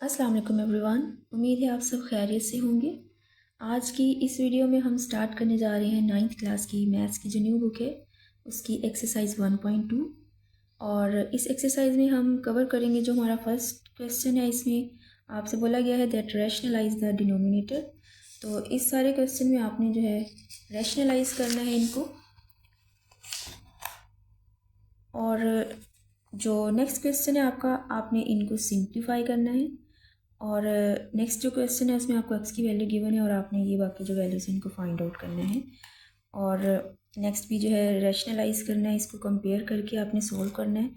अस्सलाम वालेकुम एवरीवन। उम्मीद है आप सब खैरियत से होंगे। आज की इस वीडियो में हम स्टार्ट करने जा रहे हैं 9th क्लास की मैथ्स की जो न्यू बुक है उसकी एक्सरसाइज 1.2। और इस एक्सरसाइज में हम कवर करेंगे जो हमारा फर्स्ट क्वेश्चन है। इसमें आपसे बोला गया है दैट रैशनलाइज द डिनोमिनेटर। तो इस सारे क्वेश्चन में आपने जो है रैशनलाइज करना है इनको। और जो नेक्स्ट क्वेश्चन है आपका, आपने इनको सिंप्लीफाई करना है। और नेक्स्ट जो क्वेश्चन है उसमें आपको एक्स की वैल्यू गिवन है और आपने ये बाकी जो वैल्यूज़ हैं इनको फाइंड आउट करना है। और नेक्स्ट भी जो है रैशनलाइज करना है, इसको कंपेयर करके आपने सोल्व करना है।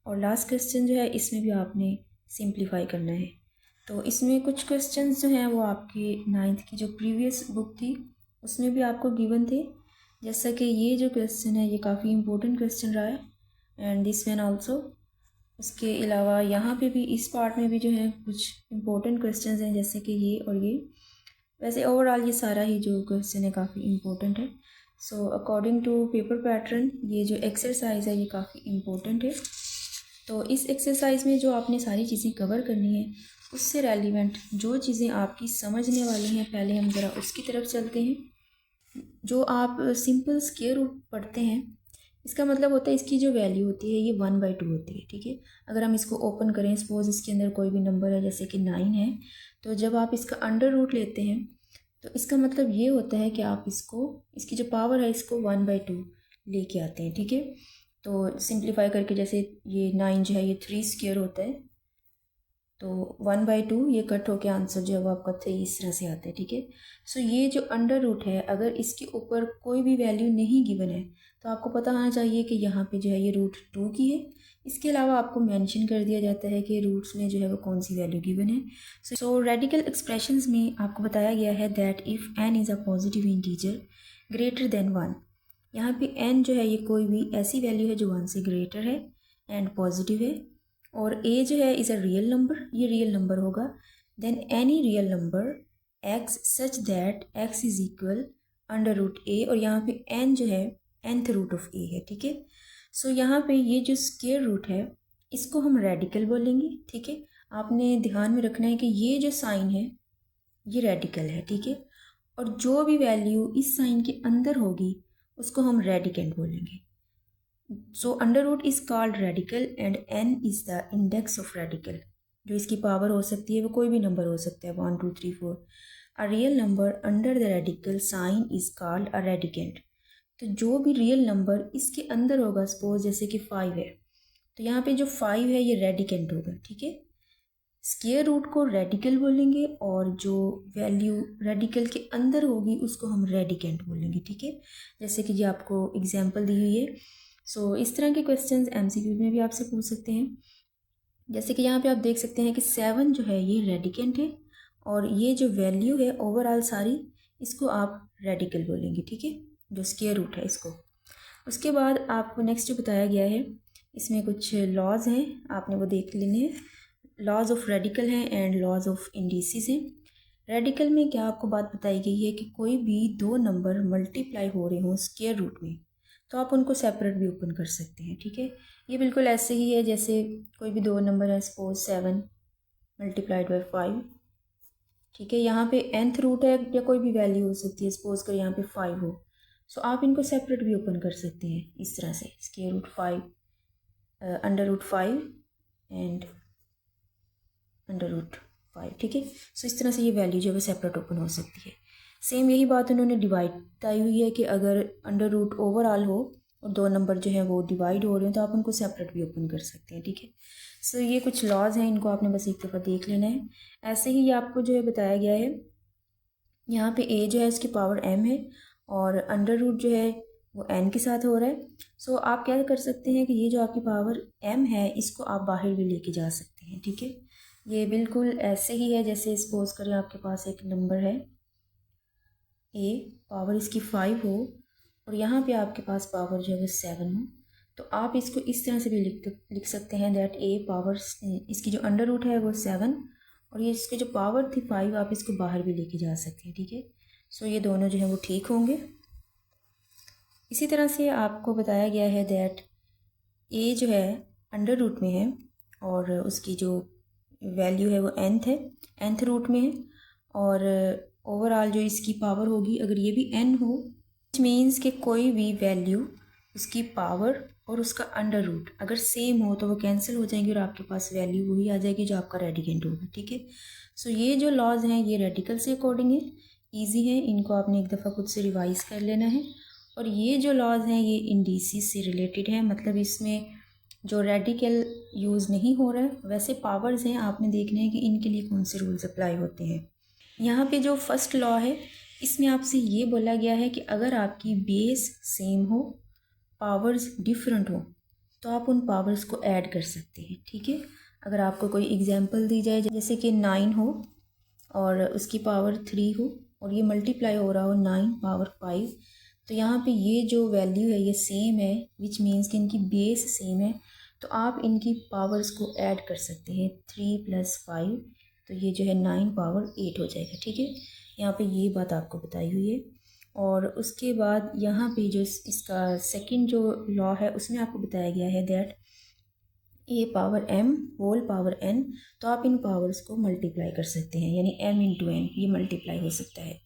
और लास्ट क्वेश्चन जो है इसमें भी आपने सिंप्लीफाई करना है। तो इसमें कुछ क्वेश्चन जो हैं वो आपके 9th की जो प्रीवियस बुक थी उसमें भी आपको गिवन थे। जैसा कि ये जो क्वेश्चन है ये काफ़ी इंपॉर्टेंट क्वेश्चन रहा है एंड दिस वन आल्सो। उसके अलावा यहाँ पे भी इस पार्ट में भी जो है कुछ इंपॉर्टेंट क्वेश्चंस हैं जैसे कि ये और ये। वैसे ओवरऑल ये सारा ही जो क्वेश्चन है काफ़ी इंपॉर्टेंट है। So according to paper pattern ये जो एक्सरसाइज है ये काफ़ी इंपॉर्टेंट है। तो इस एक्सरसाइज में जो आपने सारी चीज़ें कवर करनी है उससे रेलिवेंट जो चीज़ें आपकी समझने वाली हैं पहले हम ज़रा उसकी तरफ चलते हैं। जो आप सिंपल स्क्वायर रूट पढ़ते हैं इसका मतलब होता है इसकी जो वैल्यू होती है ये 1/2 होती है। ठीक है, अगर हम इसको ओपन करें, सपोज इसके अंदर कोई भी नंबर है जैसे कि 9 है, तो जब आप इसका अंडर रूट लेते हैं तो इसका मतलब ये होता है कि आप इसको, इसकी जो पावर है इसको 1/2 लेके आते हैं। ठीक है, तो सिंप्लीफाई करके जैसे ये 9 जो है ये 3 स्क्वायर होता है, तो 1/2 ये कट होके आंसर जो है वो आपका 3 इस तरह से आता है। ठीक है, सो ये जो अंडर रूट है अगर इसके ऊपर कोई भी वैल्यू नहीं गिवन है तो आपको पता होना चाहिए कि यहाँ पे जो है ये √2 की है। इसके अलावा आपको मेंशन कर दिया जाता है कि रूट्स में जो है वो कौन सी वैल्यू गिवन है। सो रेडिकल एक्सप्रेशंस में आपको बताया गया है that if n is a positive integer greater than 1। यहाँ पे n जो है ये कोई भी ऐसी वैल्यू है जो 1 से ग्रेटर है एंड पॉजिटिव है, और a जो है इज़ अ रियल नंबर, ये रियल नंबर होगा। Then any real number x such that x is equal √a, और यहाँ पे n जो है nth रूट ऑफ a है। ठीक है, सो यहाँ पे ये जो स्क्वायर रूट है इसको हम रेडिकल बोलेंगे। ठीक है, आपने ध्यान में रखना है कि ये जो साइन है ये रेडिकल है। ठीक है, और जो भी वैल्यू इस साइन के अंदर होगी उसको हम रेडिकेंट बोलेंगे। So under root is called radical and n is the index of radical. जो इसकी पावर हो सकती है वो कोई भी नंबर हो सकता है, 1 2 3 4। A real number under the radical sign is called a radicand. तो जो भी रियल नंबर इसके अंदर होगा, सपोज जैसे कि 5 है, तो यहाँ पे जो 5 है ये रेडिकेंट होगा। ठीक है, स्क्वायर रूट को रेडिकल बोलेंगे और जो वैल्यू रेडिकल के अंदर होगी उसको हम रेडिकेंट बोलेंगे। ठीक है, जैसे कि ये आपको एग्जांपल दी हुई है। सो इस तरह के क्वेश्चंस एमसीक्यू में भी आपसे पूछ सकते हैं। जैसे कि यहाँ पे आप देख सकते हैं कि 7 जो है ये रेडिकेंट है और ये जो वैल्यू है ओवरऑल सारी इसको आप रेडिकल बोलेंगे। ठीक है, जो स्क्वायर रूट है इसको। उसके बाद आपको नेक्स्ट जो बताया गया है इसमें कुछ लॉज हैं, आपने वो देख लेने हैं। लॉज ऑफ रेडिकल हैं एंड लॉज ऑफ इंडिसेस हैं। रेडिकल में क्या आपको बात बताई गई है कि कोई भी दो नंबर मल्टीप्लाई हो रहे हों स्क्वायर रूट में तो आप उनको सेपरेट भी ओपन कर सकते हैं। ठीक है, ये बिल्कुल ऐसे ही है जैसे कोई भी दो नंबर है, सपोज 7 मल्टीप्लाइड बाई 5। ठीक है, यहाँ पे nth रूट है या कोई भी वैल्यू हो सकती है, सपोज कर यहाँ पे 5 हो, सो आप इनको सेपरेट भी ओपन कर सकते हैं इस तरह से, स्क्वायर रूट 5 √5 एंड √5। ठीक है, सो इस तरह से ये वैल्यू जो है सेपरेट ओपन हो सकती है। सेम यही बात उन्होंने डिवाइड बताई हुई है कि अगर अंडर रूट ओवरऑल हो और दो नंबर जो है वो डिवाइड हो रहे हैं तो आप उनको सेपरेट भी ओपन कर सकते हैं। ठीक है, सो ये कुछ लॉज हैं, इनको आपने बस एक दफ़ा देख लेना है। ऐसे ही ये आपको जो है बताया गया है, यहाँ पे a जो है इसकी पावर m है और अंडर रूट जो है वो n के साथ हो रहा है। सो आप क्या कर सकते हैं कि ये जो आपकी पावर m है इसको आप बाहर भी लेके जा सकते हैं। ठीक है, ये बिल्कुल ऐसे ही है जैसे सपोज करें आपके पास एक नंबर है a, पावर इसकी 5 हो और यहाँ पे आपके पास पावर जो है वो 7 हो, तो आप इसको इस तरह से भी लिख सकते हैं दैट a पावर, इसकी जो अंडर रूट है वो 7 और ये इसकी जो पावर थी 5, आप इसको बाहर भी लेके जा सकते हैं। ठीक है, सो ये दोनों जो है वो ठीक होंगे। इसी तरह से आपको बताया गया है दैट a जो है अंडर रूट में है और उसकी जो वैल्यू है वो nth है, nth रूट में है। और ओवरऑल जो इसकी पावर होगी, अगर ये भी n हो, विच मीन्स कि कोई भी वैल्यू, उसकी पावर और उसका अंडर रूट अगर सेम हो तो वो कैंसिल हो जाएंगे और आपके पास वैल्यू वही आ जाएगी जो आपका रेडिकेंट होगा। ठीक है, सो ये जो लॉज हैं ये रेडिकल से अकॉर्डिंग है, ईजी है, इनको आपने एक दफ़ा खुद से रिवाइज कर लेना है। और ये जो लॉज हैं ये इंडिसेस से रिलेटेड है, मतलब इसमें जो रेडिकल यूज़ नहीं हो रहा है, वैसे पावर्स हैं, आपने देखना है कि इनके लिए कौन से रूल्स अप्लाई होते हैं। यहाँ पे जो फर्स्ट लॉ है इसमें आपसे ये बोला गया है कि अगर आपकी बेस सेम हो, पावर्स डिफरेंट हो, तो आप उन पावर्स को ऐड कर सकते हैं। ठीक है, अगर आपको कोई एग्जांपल दी जाए, जैसे कि 9 हो और उसकी पावर 3 हो और ये मल्टीप्लाई हो रहा हो 9 पावर 5, तो यहाँ पे ये जो वैल्यू है ये सेम है, विच मीन्स कि इनकी बेस सेम है, तो आप इनकी पावर्स को ऐड कर सकते हैं। 3 + 5, तो ये जो है 9 पावर 8 हो जाएगा। ठीक है, यहाँ पे ये बात आपको बताई हुई है। और उसके बाद यहाँ पे जो इसका सेकंड जो लॉ है उसमें आपको बताया गया है that a power m whole power n, तो आप इन पावर्स को मल्टीप्लाई कर सकते हैं, यानी m × n ये मल्टीप्लाई हो सकता है।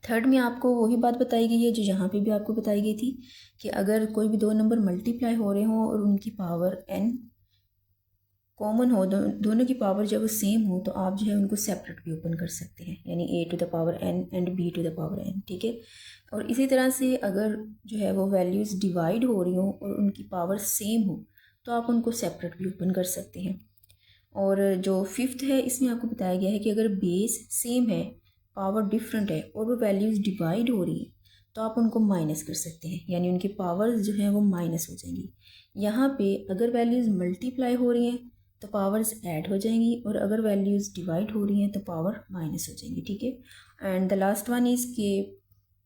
थर्ड में आपको वही बात बताई गई है जो यहाँ पे भी आपको बताई गई थी कि अगर कोई भी दो नंबर मल्टीप्लाई हो रहे हों और उनकी पावर n कॉमन हो, दोनों की पावर जब वो सेम हो, तो आप जो है उनको सेपरेट भी ओपन कर सकते हैं, यानी a⁴n एंड b⁴n। ठीक है, और इसी तरह से अगर जो है वो वैल्यूज़ डिवाइड हो रही हों और उनकी पावर सेम हो, तो आप उनको सेपरेट भी ओपन कर सकते हैं। और जो फिफ्थ है इसमें आपको बताया गया है कि अगर बेस सेम है, पावर डिफरेंट है और वो वैल्यूज़ डिवाइड हो रही हैं, तो आप उनको माइनस कर सकते हैं, यानी उनकी पावर्स जो हैं वो माइनस हो जाएंगी। यहाँ पे अगर वैल्यूज़ मल्टीप्लाई हो रही हैं तो पावर्स ऐड हो जाएंगी, और अगर वैल्यूज़ डिवाइड हो रही हैं तो पावर माइनस हो जाएंगी। ठीक है, and the last one is कि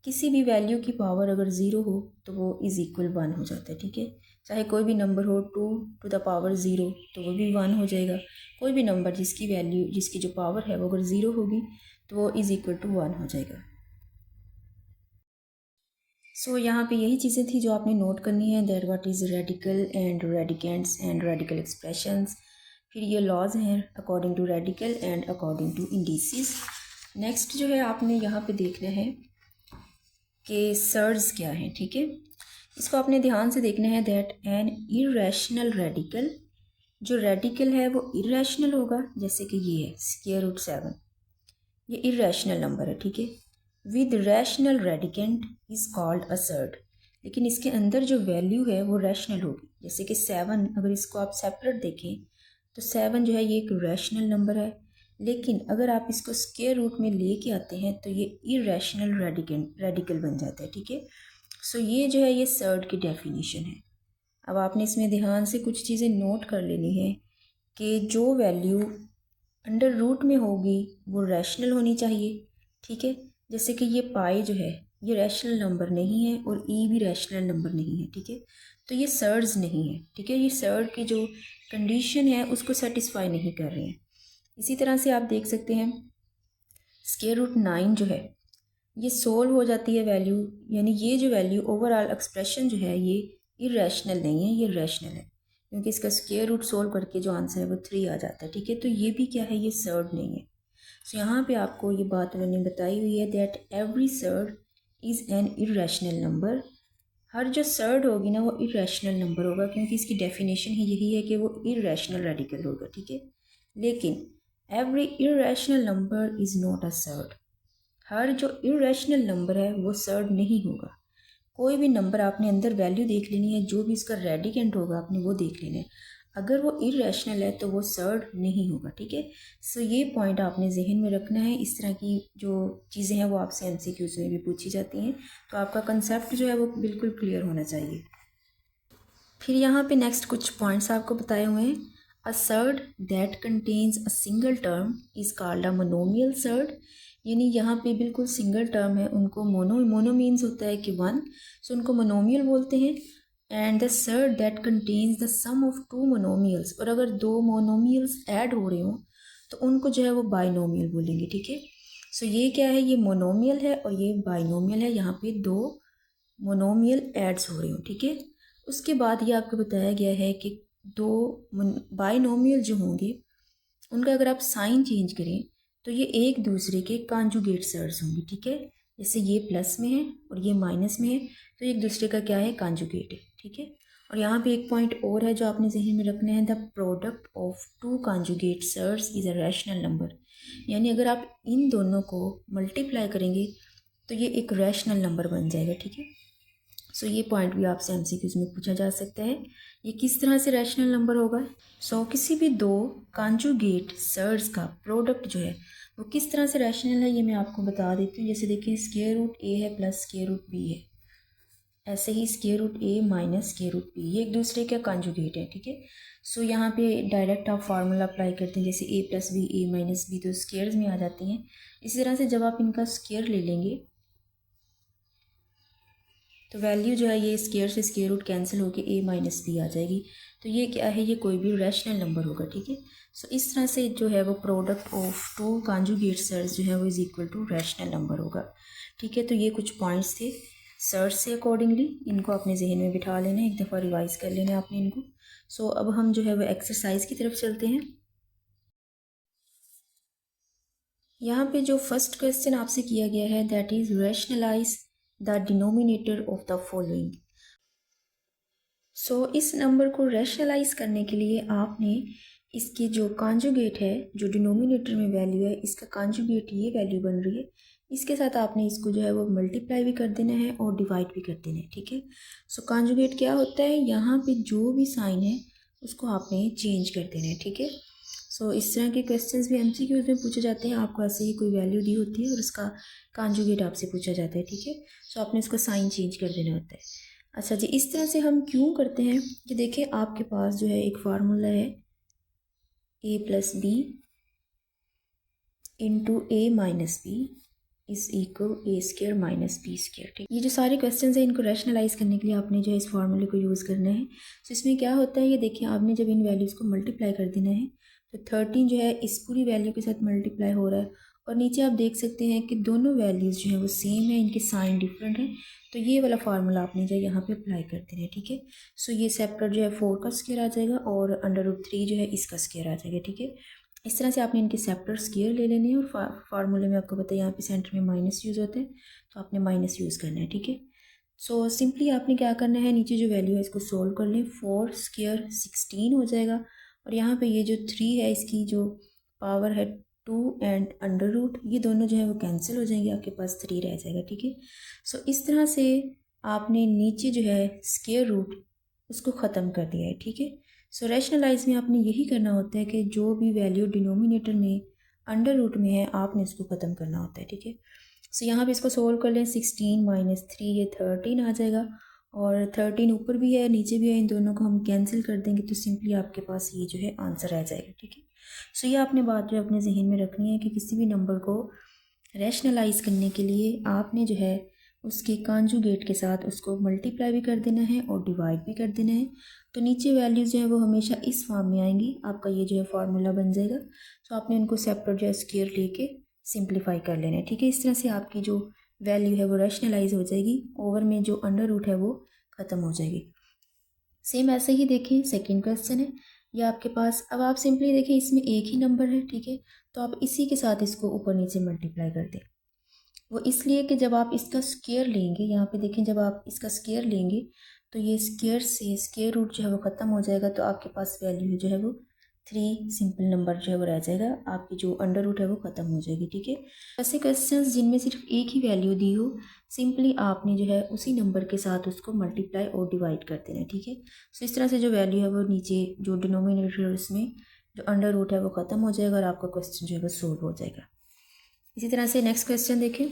किसी भी वैल्यू की पावर अगर 0 हो तो वो इज़ इक्वल 1 हो जाता है। ठीक है, चाहे कोई भी नंबर हो 2⁴ तो वो भी 1 हो जाएगा। कोई भी नंबर जिसकी जो पावर है वो अगर 0 होगी तो वो इज़ इक्वल टू 1 हो जाएगा। सो यहाँ पे यही चीज़ें थी जो आपने नोट करनी है, that what is radical and radicands and radical expressions. फिर ये लॉज हैं according to radical and according to indices. Next जो है आपने यहाँ पे देखना है कि सर्ड्स क्या हैं। ठीक है, इसको आपने ध्यान से देखना है दैट एन इरेशनल रेडिकल, जो रेडिकल है वो इरेशनल होगा, जैसे कि ये है √7, ये इरेशनल नंबर है। ठीक है, with rational radicand is called a surd, लेकिन इसके अंदर जो वैल्यू है वो रैशनल होगी, जैसे कि 7, अगर इसको आप सेपरेट देखें तो 7 जो है ये एक रैशनल नंबर है, लेकिन अगर आप इसको स्क्वायर रूट में लेके आते हैं तो ये इरेशनल रेडिकल बन जाता है। ठीक है, सो ये जो है ये सर्ड की डेफिनेशन है। अब आपने इसमें ध्यान से कुछ चीज़ें नोट कर लेनी है कि जो वैल्यू अंडर रूट में होगी वो रैशनल होनी चाहिए। ठीक है, जैसे कि ये पाई जो है ये रैशनल नंबर नहीं है और ई भी रैशनल नंबर नहीं है। ठीक है, तो ये सर्ड्स नहीं है। ठीक है, ये सर्ड की जो कंडीशन है उसको सेटिस्फाई नहीं कर रहे हैं। इसी तरह से आप देख सकते हैं √9 जो है ये सोल्व हो जाती है वैल्यू, यानी ये जो वैल्यू ओवरऑल एक्सप्रेशन जो है ये इरेशनल नहीं है, ये रैशनल है, क्योंकि इसका स्क्वायर रूट सोल्व करके जो आंसर है वो 3 आ जाता है। ठीक है, तो ये भी क्या है, ये सर्ड नहीं है। सो यहाँ पे आपको ये बात उन्होंने बताई हुई है that every surd is an irrational number. हर जो सर्ड होगी ना वो इरेशनल नंबर होगा, क्योंकि इसकी डेफिनेशन ही यही है कि वो इरेशनल रेडिकल होगा। ठीक है, लेकिन every irrational number is not a surd. हर जो इरेशनल नंबर है वो सर्ड नहीं होगा। कोई भी नंबर आपने अंदर वैल्यू देख लेनी है, जो भी इसका रेडिकेंट होगा आपने वो देख लेना है, अगर वो इरेशनल है तो वो सर्ड नहीं होगा। ठीक है, सो ये पॉइंट आपने जहन में रखना है। इस तरह की जो चीज़ें हैं वो आपसे MCQs में भी पूछी जाती हैं, तो आपका कंसेप्ट जो है वो बिल्कुल क्लियर होना चाहिए। फिर यहाँ पे नेक्स्ट कुछ पॉइंट्स आपको बताए हुए हैं। A surd that contains a single term is called a monomial surd, यानी यहाँ पे बिल्कुल सिंगल टर्म है, उनको मोनो मीन्स होता है कि 1, सो उनको मोनोमियल बोलते हैं। And the surd that contains the sum of 2 monomials, और अगर 2 मोनोमियल्स ऐड हो रहे हों तो उनको जो है वो बाइनोमियल बोलेंगे। ठीक है, सो ये क्या है, ये मोनोमियल है और ये बाइनोमियल है, यहाँ पे 2 मोनोमियल एड्स हो रहे हो। ठीक है, उसके बाद ये आपको बताया गया है कि दो बाइनोमियल जो होंगे उनका अगर आप साइन चेंज करें तो ये एक दूसरे के कॉन्जुगेट सर्स होंगे, ठीक है। जैसे ये प्लस में है और ये माइनस में है, तो एक दूसरे का क्या है, कॉन्जुगेट है, ठीक है। और यहाँ पे एक पॉइंट और है जो आपने जहन में रखना है, the product of two conjugate surds is a rational number. यानी अगर आप इन दोनों को मल्टीप्लाई करेंगे तो ये एक रैशनल नंबर बन जाएगा, ठीक है। सो ये पॉइंट भी आपसे एमसीक्यूज में पूछा जा सकता है, ये किस तरह से रैशनल नंबर होगा। सो किसी भी दो कॉन्जुगेट सर्स का प्रोडक्ट जो है वो किस तरह से रैशनल है, ये मैं आपको बता देती हूँ। जैसे देखिए स्क्वायर रूट ए है प्लस स्क्वायर रूट बी है, ऐसे ही स्क्वायर रूट ए माइनस स्क्वायर रूट बी, ये एक दूसरे का कॉन्जुगेट है, ठीक है। सो यहाँ पे डायरेक्ट आप फार्मूला अप्लाई करते हैं, जैसे ए प्लस बी, ए माइनस बी तो स्क्वायर्स में आ जाती हैं। इसी तरह से जब आप इनका स्क्वायर ले लेंगे तो वैल्यू जो है ये स्क्वायर से स्क्वायर रूट कैंसिल होकर ए माइनस बी आ जाएगी। तो ये क्या है, ये कोई भी रैशनल नंबर होगा, ठीक है। सो इस तरह से जो है वो product of two conjugate surds जो है वो is equal to rational number होगा, ठीक है। तो ये कुछ पॉइंट्स थे सर्च से अकॉर्डिंगली, इनको अपने जहन में बिठा लेना है, एक दफ़ा रिवाइज कर लेना है आपने इनको। सो अब हम जो है वो एक्सरसाइज की तरफ चलते हैं। यहाँ पे जो फर्स्ट क्वेश्चन आपसे किया गया है that is rationalise the denominator of the following. So इस नंबर को रैशनलाइज करने के लिए आपने इसके जो कॉन्जुगेट है, जो डिनोमिनेटर में वैल्यू है, इसका कॉन्जुगेट ये वैल्यू बन रही है, इसके साथ आपने इसको जो है वो मल्टीप्लाई भी कर देना है और डिवाइड भी कर देना है, ठीक है। सो कॉन्जुगेट क्या होता है, यहाँ पे जो भी साइन है उसको आपने चेंज कर देना है, ठीक है। सो इस तरह के क्वेश्चंस भी एमसीक्यूज में पूछे जाते हैं, आपको ऐसे ही कोई वैल्यू दी होती है और उसका कॉन्जुगेट आपसे पूछा जाता है, ठीक है। सो आपने उसका साइन चेंज कर देना होता है। अच्छा जी, इस तरह से हम क्यों करते हैं कि देखिए आपके पास जो है एक फार्मूला है A plus B into A minus B is equal A square minus B square, ठीक। ये जो सारे क्वेश्चंस हैं इनको रैशनलाइज करने के लिए आपने जो है इस फार्मूले को यूज़ करना है। तो इसमें क्या होता है, ये देखिए आपने जब इन वैल्यूज़ को मल्टीप्लाई कर देना है तो 13 जो है इस पूरी वैल्यू के साथ मल्टीप्लाई हो रहा है, और नीचे आप देख सकते हैं कि दोनों वैल्यूज़ जो है वो सेम है, इनके साइन डिफरेंट है। तो ये वाला फार्मूला आपने जो है यहाँ पे अप्लाई कर देना है, ठीक है। सो ये सेपरेट जो है 4 का स्क्वायर आ जाएगा और √3 जो है इसका स्क्वायर आ जाएगा, ठीक है। इस तरह से आपने इनके सेपरेट स्क्वायर ले लेने हैं, और फार्मूले में आपको पता है यहाँ पे सेंटर में माइनस यूज़ होते हैं, तो आपने माइनस यूज़ करना है, ठीक है। सो सिंपली आपने क्या करना है, नीचे जो वैल्यू है इसको सोल्व कर लें, 4 स्क्वायर 16 हो जाएगा, और यहाँ पे ये जो 3 है इसकी जो पावर है 2 एंड √, ये दोनों जो है वो कैंसिल हो जाएंगे, आपके पास 3 रह जाएगा, ठीक है। सो इस तरह से आपने नीचे जो है स्क्वायर रूट उसको ख़त्म कर दिया है, ठीक है। सो रैशनलाइज में आपने यही करना होता है कि जो भी वैल्यू डिनोमिनेटर में √, में है आपने उसको ख़त्म करना होता है, ठीक है। सो यहाँ पे इसको सोल्व कर लें, 16 माइनस 3 ये 13 आ जाएगा, और 13 ऊपर भी है नीचे भी है, इन दोनों को हम कैंसिल कर देंगे तो सिंपली आपके पास ये जो है आंसर आ जाएगा, ठीक है। सो ये आपने बात जो अपने जहन में रखनी है कि किसी भी नंबर को रैशनलाइज करने के लिए आपने जो है उसके कॉन्जुगेट के साथ उसको मल्टीप्लाई भी कर देना है और डिवाइड भी कर देना है, तो नीचे वैल्यूज़ जो है वो हमेशा इस फॉर्म में आएंगी, आपका ये जो है फार्मूला बन जाएगा। सो आपने इनको सेपरेट जो है स्क्वायर लेके सिंप्लीफाई कर लेना है, ठीक है। इस तरह से आपकी जो वैल्यू है वो रैशनलाइज हो जाएगी, ओवर में जो √, है वो ख़त्म हो जाएगी। सेम ऐसे ही देखें सेकेंड क्वेश्चन है ये आपके पास, अब आप सिंपली देखें इसमें एक ही नंबर है, ठीक है, तो आप इसी के साथ इसको ऊपर नीचे मल्टीप्लाई कर दें। वो इसलिए कि जब आप इसका स्क्वायर लेंगे, यहाँ पे देखें जब आप इसका स्क्वायर लेंगे तो ये स्क्वायर से स्क्वायर रूट जो है वो ख़त्म हो जाएगा, तो आपके पास वैल्यू जो है वो 3 सिंपल नंबर जो है वो रह जाएगा, आपकी जो √, है वो ख़त्म हो जाएगी, ठीक है। ऐसे क्वेश्चंस जिनमें सिर्फ एक ही वैल्यू दी हो, सिंपली आपने जो है उसी नंबर के साथ उसको मल्टीप्लाई और डिवाइड कर देना है, ठीक है। सो इस तरह से जो वैल्यू है वो नीचे जो डिनोमिनेटर उसमें जो √, है वो ख़त्म हो जाएगा और आपका क्वेश्चन जो है वो सोल्व हो जाएगा। इसी तरह से नेक्स्ट क्वेश्चन देखें,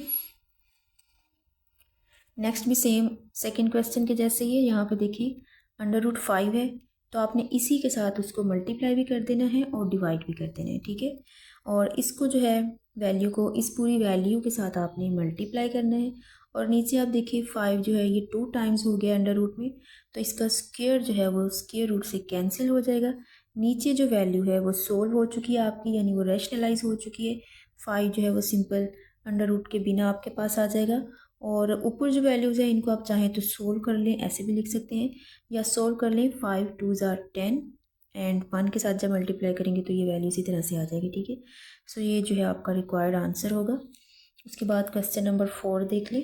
नेक्स्ट भी सेम सेकंड क्वेश्चन के जैसे ही है। यहाँ पे देखिए √5 है, तो आपने इसी के साथ उसको मल्टीप्लाई भी कर देना है और डिवाइड भी कर देना है, ठीक है। और इसको जो है वैल्यू को इस पूरी वैल्यू के साथ आपने मल्टीप्लाई करना है, और नीचे आप देखिए 5 जो है ये 2 टाइम्स हो गया √, में, तो इसका स्क्वायर जो है वो स्क्वायर रूट से कैंसिल हो जाएगा। नीचे जो वैल्यू है वो सोल्व हो चुकी है आपकी, यानी वो रैशनलाइज हो चुकी है। 5 जो है वो सिंपल √, के बिना आपके पास आ जाएगा, और ऊपर जो वैल्यूज़ हैं इनको आप चाहें तो सोल्व कर लें, ऐसे भी लिख सकते हैं, या सोल्व कर लें, 5 2 ज़ार 10 एंड 1 के साथ जब मल्टीप्लाई करेंगे तो ये वैल्यू इसी तरह से आ जाएगी, ठीक है। सो ये जो है आपका रिक्वायर्ड आंसर होगा। उसके बाद क्वेश्चन नंबर 4 देख लें।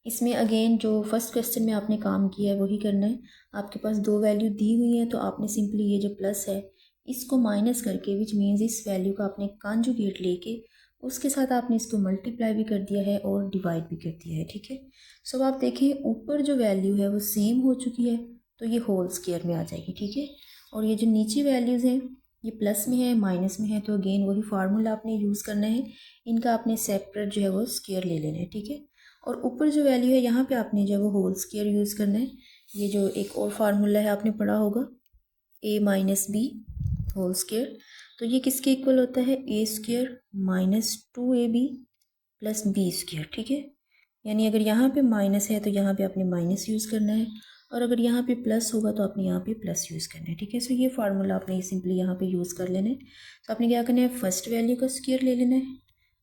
इसमें अगेन जो फर्स्ट क्वेश्चन में आपने काम किया है वही करना है। आपके पास दो वैल्यू दी हुई है तो आपने सिंपली ये जो प्लस है इसको माइनस करके, विच मीन्स इस वैल्यू का आपने कॉन्जुगेट लेके उसके साथ आपने इसको मल्टीप्लाई भी कर दिया है और डिवाइड भी कर दिया है, ठीक है। सो आप देखें ऊपर जो वैल्यू है वो सेम हो चुकी है तो ये होल स्क्वायर में आ जाएगी, ठीक है। और ये जो नीचे वैल्यूज़ हैं ये प्लस में है माइनस में है, तो अगेन वही फार्मूला आपने यूज़ करना है। इनका आपने सेपरेट जो है वो स्क्वायर ले लेना है, ठीक है। और ऊपर जो वैल्यू है यहाँ पे आपने जो है वो होल स्क्वायर यूज़ करना है। ये जो एक और फार्मूला है आपने पढ़ा होगा a minus b whole square, तो ये किसके इक्वल होता है a square minus 2ab plus b square, ठीक है। यानी अगर यहाँ पे माइनस है तो यहाँ पे आपने माइनस यूज़ करना है, और अगर यहाँ पे प्लस होगा तो आपने यहाँ पे प्लस यूज़ करना है, ठीक है। सो ये फार्मूला आपने सिंपली यहाँ पे यूज़ कर लेना है। तो आपने क्या करना है, फर्स्ट वैल्यू का स्क्वायर ले लेना है,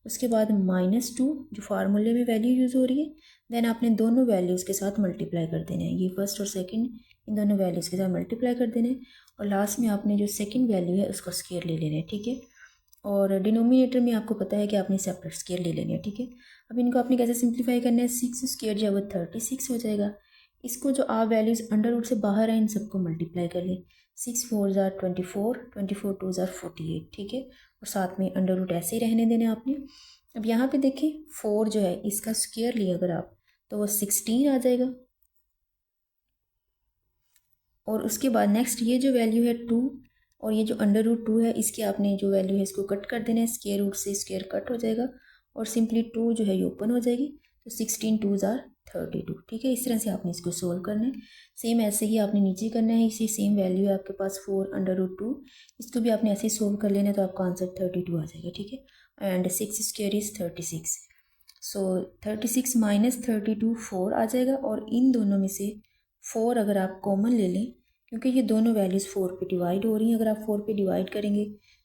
उसके बाद -2 जो फार्मूले में वैल्यू यूज़ हो रही है, देन आपने दोनों वैल्यूज़ के साथ मल्टीप्लाई कर देना है। ये फर्स्ट और सेकंड इन दोनों वैल्यूज़ के साथ मल्टीप्लाई कर देना है, और लास्ट में आपने जो सेकंड वैल्यू है उसका स्क्वायर ले लेना है, ठीक है। और डिनोमिनेटर में आपको पता है कि आपने सेपरेट स्क्वायर ले लेने हैं, ठीक है। अब इनको आपने कैसे सिंप्लीफाई करना है, 6 स्क्वायर जो है वो 36 हो जाएगा। इसको जो आप वैल्यूज़ अंडर रूट से बाहर आए इन सबको मल्टीप्लाई कर लें। 6 4 ज़ार 24, 24 2 ज़ार 48, ठीक है। और साथ में अंडर रूट ऐसे ही रहने देने आपने। अब यहाँ पे देखिए 4 जो है इसका स्क्वायर लिया अगर आप तो वो 16 आ जाएगा। और उसके बाद नेक्स्ट ये जो वैल्यू है 2 और ये जो अंडर रूट 2 है इसकी आपने जो वैल्यू है इसको कट कर देना है, स्क्वायर रूट से स्क्वायर कट हो जाएगा और सिंपली 2 जो है ये ओपन हो जाएगी। तो 16 2 ज़ार 32, ठीक है। इस तरह से आपने इसको सोल्व करना है। सेम ऐसे ही आपने नीचे करना है, इसी सेम वैल्यू है आपके पास 4 अंडर रूट 2, इसको भी आपने ऐसे ही सोल्व कर लेना है तो आपका आंसर 32 आ जाएगा, ठीक है। And 6 square is 36, so 36 minus 32 4 आ जाएगा। और इन दोनों में से 4 अगर आप कॉमन ले लें, क्योंकि ये दोनों वैल्यूज़ 4 पे डिवाइड हो रही हैं, अगर आप 4 पे डिवाइड करेंगे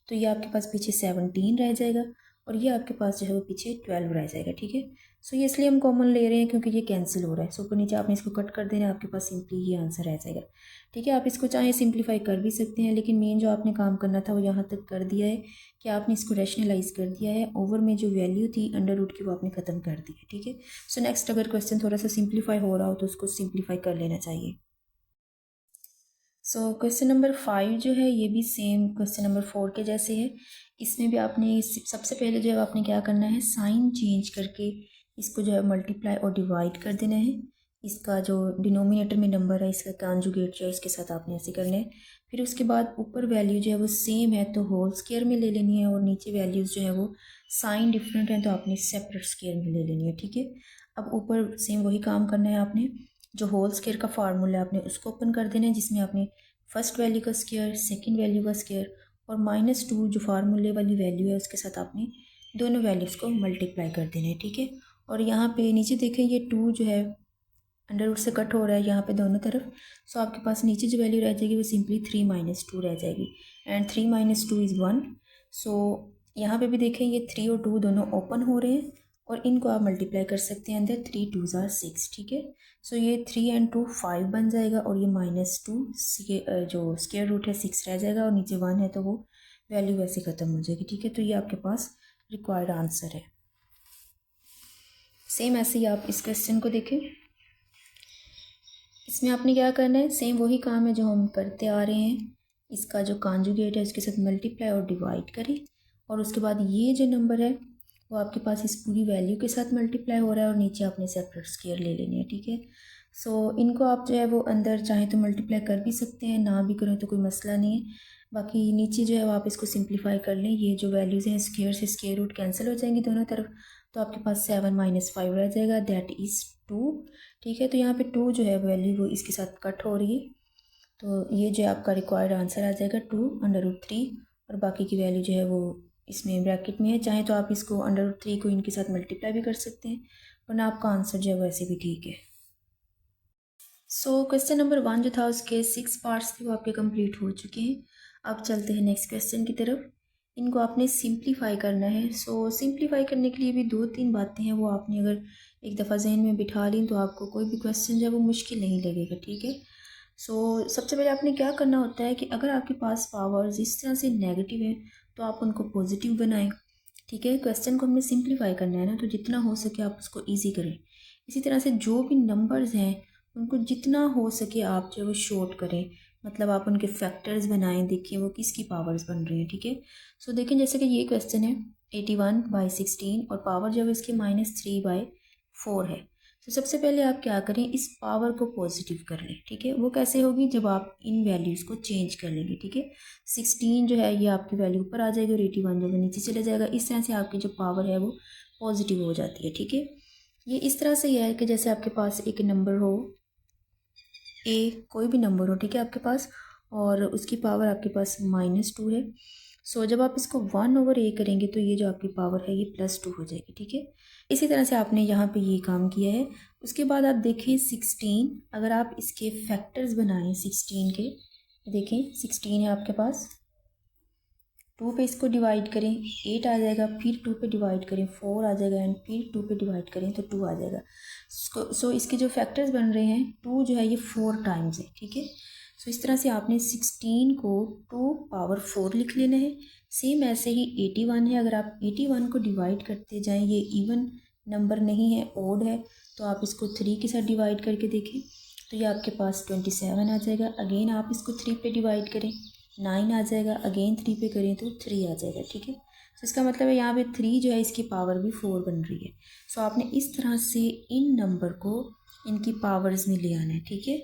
तो ये आपके पास पीछे 17 रह जाएगा और ये आपके पास जो है वो पीछे 12 रह जाएगा, ठीक है। सो ये इसलिए हम कॉमन ले रहे हैं क्योंकि ये कैंसिल हो रहा है। सो ऊपर नीचे आपने इसको कट कर देना है, आपके पास सिंपली ये आंसर रह जाएगा, ठीक है। आप इसको चाहे सिंप्लीफाई कर भी सकते हैं, लेकिन मेन जो आपने काम करना था वो यहाँ तक कर दिया है कि आपने इसको रैशनलाइज कर दिया है। ओवर में जो वैल्यू थी अंडर रूट की वो आपने ख़त्म कर दी है, ठीक है। सो नेक्स्ट अगर क्वेश्चन थोड़ा सा सिंप्लीफाई हो रहा हो तो उसको सिंप्लीफाई कर लेना चाहिए। सो क्वेश्चन नंबर 5 जो है ये भी सेम क्वेश्चन नंबर 4 के जैसे है। इसमें भी आपने सबसे पहले जो है आपने क्या करना है, साइन चेंज करके इसको जो है मल्टीप्लाई और डिवाइड कर देना है। इसका जो डिनोमिनेटर में नंबर है इसका कॉन्जुगेट जो है इसके साथ आपने ऐसे करना है। फिर उसके बाद ऊपर वैल्यू जो है वो सेम है तो होल स्क्वायर में ले लेनी है, और नीचे वैल्यूज़ जो है वो साइन डिफरेंट है तो आपने सेपरेट स्क्वायर में ले लेनी है, ठीक है। अब ऊपर सेम वही काम करना है आपने, जो होल स्क्वायर का फार्मूला है आपने उसको ओपन कर देना है, जिसमें आपने फर्स्ट वैल्यू का स्क्वायर, सेकंड वैल्यू का स्क्वायर और -2 जो फार्मूले वाली वैल्यू है उसके साथ आपने दोनों वैल्यूज़ को मल्टीप्लाई कर देना है, ठीक है। और यहाँ पे नीचे देखें ये 2 जो है अंडर रूट से कट हो रहा है यहाँ पे दोनों तरफ। सो आपके पास नीचे जो वैल्यू रह जाएगी वो सिंपली 3 - 2 रह जाएगी, एंड 3 - 2 इज़ 1। सो यहाँ पे भी देखें ये 3 और 2 दोनों ओपन हो रहे हैं और इनको आप मल्टीप्लाई कर सकते हैं अंदर, 3 2 ज़ार 6, ठीक है। सो ये 3 and 2 5 बन जाएगा और ये -2 जो स्क्वायर रूट है 6 रह जाएगा और नीचे 1 है तो वो वैल्यू वैसे ख़त्म हो जाएगी, ठीक है। तो ये आपके पास रिक्वायर्ड आंसर है। सेम ऐसे ही आप इस क्वेश्चन को देखें। इसमें आपने क्या करना है, सेम वही काम है जो हम करते आ रहे हैं। इसका जो कॉन्जुगेट है उसके साथ मल्टीप्लाई और डिवाइड करें, और उसके बाद ये जो नंबर है वो आपके पास इस पूरी वैल्यू के साथ मल्टीप्लाई हो रहा है और नीचे आपने सेपरेट स्क्वायर ले लेनी है, ठीक है। सो इनको आप जो है वो अंदर चाहे तो मल्टीप्लाई कर भी सकते हैं, ना भी करें तो कोई मसला नहीं है। बाकी नीचे जो है वो आप इसको सिंप्लीफाई कर लें। ये जो वैल्यूज़ हैं स्क्वायर से स्क्वायर रूट कैंसिल हो जाएंगी दोनों तरफ, तो आपके पास 7 - 5 रह जाएगा, दैट इज़ 2, ठीक है। तो यहाँ पे 2 जो है वैल्यू वो इसके साथ कट हो रही है, तो ये जो आपका रिक्वायर्ड आंसर आ जाएगा 2 अंडर रूट 3, और बाकी की वैल्यू जो है वो इसमें ब्रैकेट में है। चाहे तो आप इसको अंडर रूट 3 को इनके साथ मल्टीप्लाई भी कर सकते हैं, वरना आपका आंसर जो है वैसे भी ठीक है। सो क्वेश्चन नंबर 1 जो था उसके 6 पार्ट्स थे वो आपके कंप्लीट हो चुके हैं। अब चलते हैं नेक्स्ट क्वेश्चन की तरफ। इनको आपने सिंप्लीफाई करना है। सो सिंप्लीफाई करने के लिए भी 2-3 बातें हैं, वो आपने अगर एक दफ़ा जहन में बिठा ली तो आपको कोई भी क्वेश्चन जो है वो मुश्किल नहीं लगेगा, ठीक है। सबसे पहले आपने क्या करना होता है कि अगर आपके पास पावर्स इस तरह से नेगेटिव हैं तो आप उनको पॉजिटिव बनाएं। ठीक है, क्वेश्चन को हमने सिंप्लीफाई करना है ना, तो जितना हो सके आप उसको ईजी करें। इसी तरह से जो भी नंबर्स हैं उनको जितना हो सके आप जो है वो शॉर्ट करें, मतलब आप उनके फैक्टर्स बनाएं, देखिए वो किसकी पावर्स बन रही हैं। ठीक है, देखें जैसे कि ये क्वेश्चन है 81/16 और पावर जो है इसकी -3/4 है। सबसे पहले आप क्या करें, इस पावर को पॉजिटिव कर लें। ठीक है, वो कैसे होगी, जब आप इन वैल्यूज़ को चेंज कर लेंगे। ठीक है, 16 जो है ये आपकी वैल्यू ऊपर आ जाएगी और 81 जो है नीचे चले जाएगा। इस तरह से आपकी जो पावर है वो पॉजिटिव हो जाती है। ठीक है, ये इस तरह से यह है कि जैसे आपके पास एक नंबर हो ए, कोई भी नंबर हो, ठीक है आपके पास, और उसकी पावर आपके पास -2 है। जब आप इसको 1/a करेंगे तो ये जो आपकी पावर है ये +2 हो जाएगी। ठीक है, इसी तरह से आपने यहाँ पे ये काम किया है। उसके बाद आप देखें 16, अगर आप इसके फैक्टर्स बनाएं 16 के, देखें 16 है आपके पास, 2 पे इसको डिवाइड करें 8 आ जाएगा, फिर 2 पे डिवाइड करें 4 आ जाएगा, एंड फिर 2 पे डिवाइड करें तो 2 आ जाएगा। इसके जो फैक्टर्स बन रहे हैं 2 जो है ये 4 टाइम्स है। ठीक है, इस तरह से आपने 16 को 2 पावर 4 लिख लेना है। सेम ऐसे ही 81 है, अगर आप 81 को डिवाइड करते जाएं, ये इवन नंबर नहीं है, ओड है, तो आप इसको 3 के साथ डिवाइड करके देखें तो ये आपके पास 27 आ जाएगा। अगेन आप इसको 3 पे डिवाइड करें 9 आ जाएगा, अगेन 3 पे करें तो 3 आ जाएगा। ठीक है, इसका मतलब है यहाँ पे 3 जो है इसकी पावर भी 4 बन रही है। आपने इस तरह से इन नंबर को इनकी पावर्स में ले आना है। ठीक है,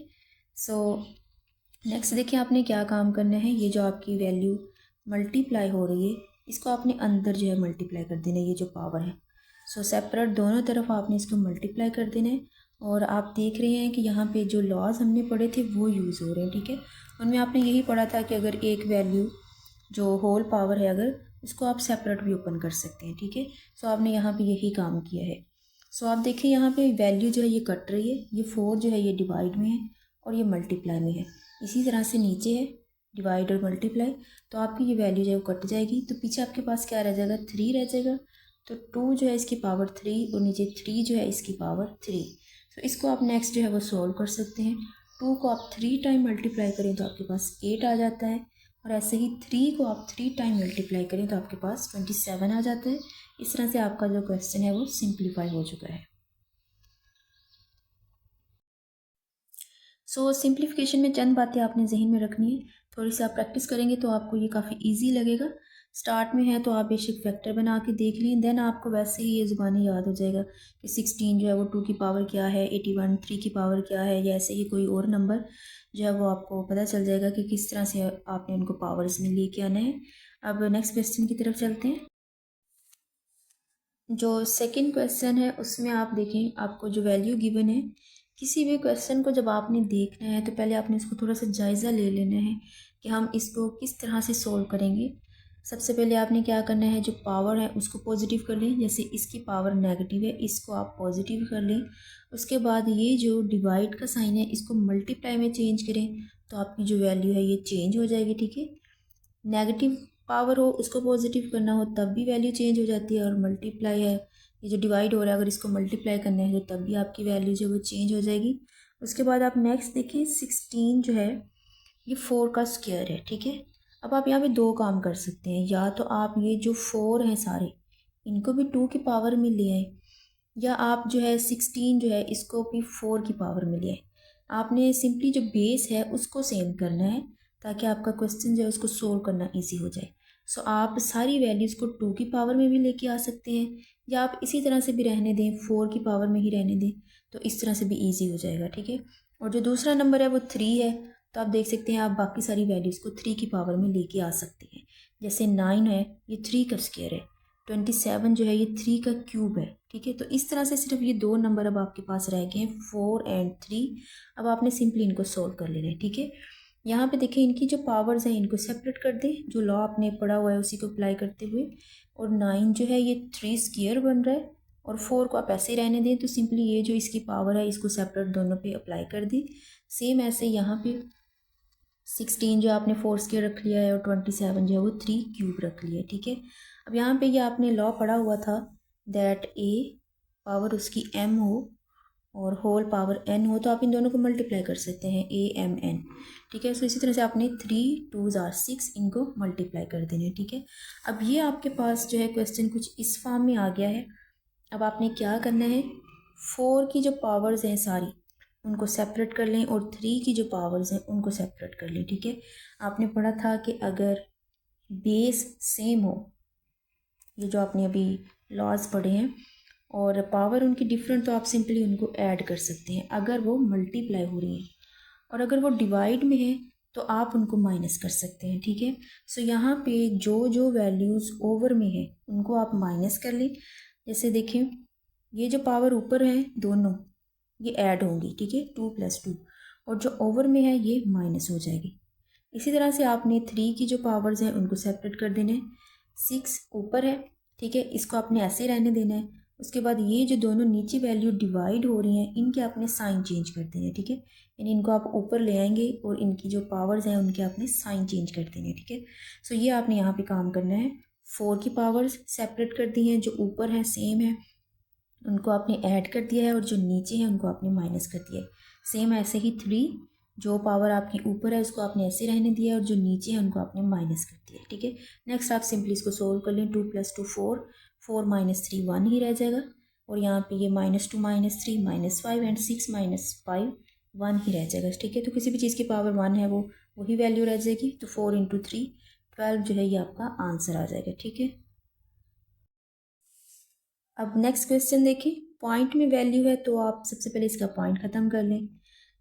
नेक्स्ट देखिए आपने क्या काम करना है, ये जो आपकी वैल्यू मल्टीप्लाई हो रही है इसको आपने अंदर जो है मल्टीप्लाई कर देना है, ये जो पावर है। सेपरेट दोनों तरफ आपने इसको मल्टीप्लाई कर देना है। और आप देख रहे हैं कि यहाँ पे जो लॉज हमने पढ़े थे वो यूज़ हो रहे हैं। ठीक है, उनमें आपने यही पढ़ा था कि अगर एक वैल्यू जो होल पावर है अगर उसको आप सेपरेट भी ओपन कर सकते हैं। ठीक है, आपने यहाँ पे यही काम किया है। आप देखिए यहाँ पे वैल्यू जो है ये कट रही है, ये 4 जो है ये डिवाइड में है और ये मल्टीप्लाई में है। इसी तरह से नीचे है डिवाइड और मल्टीप्लाई, तो आपकी ये वैल्यू जो है वो कट जाएगी, तो पीछे आपके पास क्या रह जाएगा, 3 रह जाएगा। तो 2 जो है इसकी पावर 3 और नीचे 3 जो है इसकी पावर 3। इसको आप नेक्स्ट जो है वो सॉल्व कर सकते हैं। 2 को आप 3 टाइम मल्टीप्लाई करें तो आपके पास 8 आ जाता है, और ऐसे ही 3 को आप 3 टाइम मल्टीप्लाई करें तो आपके पास 27 आ जाता है। इस तरह से आपका जो क्वेश्चन है वो सिंप्लीफाई हो चुका है। सिंप्लीफिकेशन में चंद बातें आपने जहन में रखनी है, थोड़ी सी आप प्रैक्टिस करेंगे तो आपको ये काफ़ी इजी लगेगा। स्टार्ट में है तो आप बेशक फैक्टर बना के देख लें, देन आपको वैसे ही ये ज़ुबानी याद हो जाएगा कि 16 जो है वो 2 की पावर क्या है, 81 3 की पावर क्या है, या ऐसे ही कोई और नंबर जो है वो आपको पता चल जाएगा कि किस तरह से आपने उनको पावर्स में लेके आना है। अब नेक्स्ट क्वेश्चन की तरफ चलते हैं। जो सेकंड क्वेश्चन है उसमें आप देखें, आपको जो वैल्यू गिवन है, किसी भी क्वेश्चन को जब आपने देखना है तो पहले आपने इसको थोड़ा सा जायज़ा ले लेना है कि हम इसको किस तरह से सोल्व करेंगे। सबसे पहले आपने क्या करना है, जो पावर है उसको पॉजिटिव कर लें, जैसे इसकी पावर नेगेटिव है इसको आप पॉजिटिव कर लें। उसके बाद ये जो डिवाइड का साइन है इसको मल्टीप्लाई में चेंज करें तो आपकी जो वैल्यू है ये चेंज हो जाएगी। ठीक है, नेगेटिव पावर हो उसको पॉजिटिव करना हो तब भी वैल्यू चेंज हो जाती है, और मल्टीप्लाई है ये जो डिवाइड हो रहा है अगर इसको मल्टीप्लाई करना है तो तब भी आपकी वैल्यू जो वो चेंज हो जाएगी। उसके बाद आप नेक्स्ट देखिए 16 जो है ये 4 का स्क्वायर है। ठीक है, अब आप यहाँ पे 2 काम कर सकते हैं, या तो आप ये जो 4 हैं सारे इनको भी 2 की पावर में ले आए, या आप जो है 16 जो है इसको भी 4 की पावर में ले आए। आपने सिंपली जो बेस है उसको सेम करना है ताकि आपका क्वेश्चन जो है उसको सोल्व करना इजी हो जाए। आप सारी वैल्यूज़ को 2 की पावर में भी लेके आ सकते हैं, या आप इसी तरह से भी रहने दें, 4 की पावर में ही रहने दें, तो इस तरह से भी ईजी हो जाएगा। ठीक है, और जो दूसरा नंबर है वो 3 है, तो आप देख सकते हैं आप बाकी सारी वैल्यूज़ को 3 की पावर में लेके आ सकते हैं। जैसे 9 है ये 3 का स्क्वायर है, 27 जो है ये 3 का क्यूब है। ठीक है, तो इस तरह से सिर्फ ये 2 नंबर अब आपके पास रह गए हैं 4 एंड 3। अब आपने सिंपली इनको सोल्व कर लेना है। ठीक है, यहाँ पे देखिए इनकी जो पावर्स हैं इनको सेपरेट कर दें, जो लॉ आपने पढ़ा हुआ है उसी को अप्लाई करते हुए। और 9 जो है ये 3 स्क्वायर बन रहा है, और 4 को आप ऐसे ही रहने दें, तो सिंपली ये जो इसकी पावर है इसको सेपरेट दोनों पे अप्लाई कर दी। सेम ऐसे यहाँ पे 16 जो आपने 4 स्क्वायर रख लिया है और 27 जो है वो 3 क्यूब रख लिया है। ठीक है, अब यहाँ पे ये आपने लॉ पढ़ा हुआ था दैट ए पावर उसकी m हो और होल पावर n हो तो आप इन दोनों को मल्टीप्लाई कर सकते हैं AMN, ठीक है। सो इसी तरह से आपने 3 2 जार 6 इनको मल्टीप्लाई कर देने, ठीक है। अब ये आपके पास जो है क्वेश्चन कुछ इस फॉर्म में आ गया है। अब आपने क्या करना है, 4 की जो पावर्स हैं सारी उनको सेपरेट कर लें और 3 की जो पावर्स हैं उनको सेपरेट कर लें, ठीक है। आपने पढ़ा था कि अगर बेस सेम हो, ये जो आपने अभी लॉज पढ़े हैं, और पावर उनकी डिफरेंट, तो आप सिंपली उनको ऐड कर सकते हैं अगर वो मल्टीप्लाई हो रही हैं, और अगर वो डिवाइड में है तो आप उनको माइनस कर सकते हैं, ठीक है। सो यहाँ पे जो जो वैल्यूज़ ओवर में है उनको आप माइनस कर लें। जैसे देखें, ये जो पावर ऊपर है दोनों ये ऐड होंगी, ठीक है, 2 + 2, और जो ओवर में है ये माइनस हो जाएगी। इसी तरह से आपने 3 की जो पावर्स हैं उनको सेपरेट कर देना है। 6 ऊपर है, ठीक है, इसको आपने ऐसे रहने देना है। उसके बाद ये जो दोनों नीचे वैल्यू डिवाइड हो रही हैं इनके आपने साइन चेंज कर देने, ठीक है। यानी इनको आप ऊपर ले आएंगे और इनकी जो पावर्स हैं उनके आपने साइन चेंज कर देने, ठीक है। सो ये आपने यहाँ पे काम करना है। 4 की पावर्स सेपरेट कर दी हैं, जो ऊपर हैं सेम है उनको आपने ऐड कर दिया है, और जो नीचे हैं उनको आपने माइनस कर दिया है। सेम ऐसे ही 3 जो पावर आपकी ऊपर है उसको आपने ऐसे रहने दिया है, और जो नीचे है उनको आपने माइनस कर दिया है, ठीक है। नेक्स्ट आप सिंपली इसको सोल्व कर लें। 2 + 2 4, 4 - 3 1 ही रह जाएगा, और यहाँ पे ये -2 - 3 -5 एंड 6 - 5 1 ही रह जाएगा, ठीक है। तो किसी भी चीज़ की पावर 1 है वो वही वैल्यू रह जाएगी। तो 4 × 3 12 जो है ये आपका आंसर आ जाएगा, ठीक है। अब नेक्स्ट क्वेश्चन देखिए, पॉइंट में वैल्यू है तो आप सबसे पहले इसका पॉइंट ख़त्म कर लें।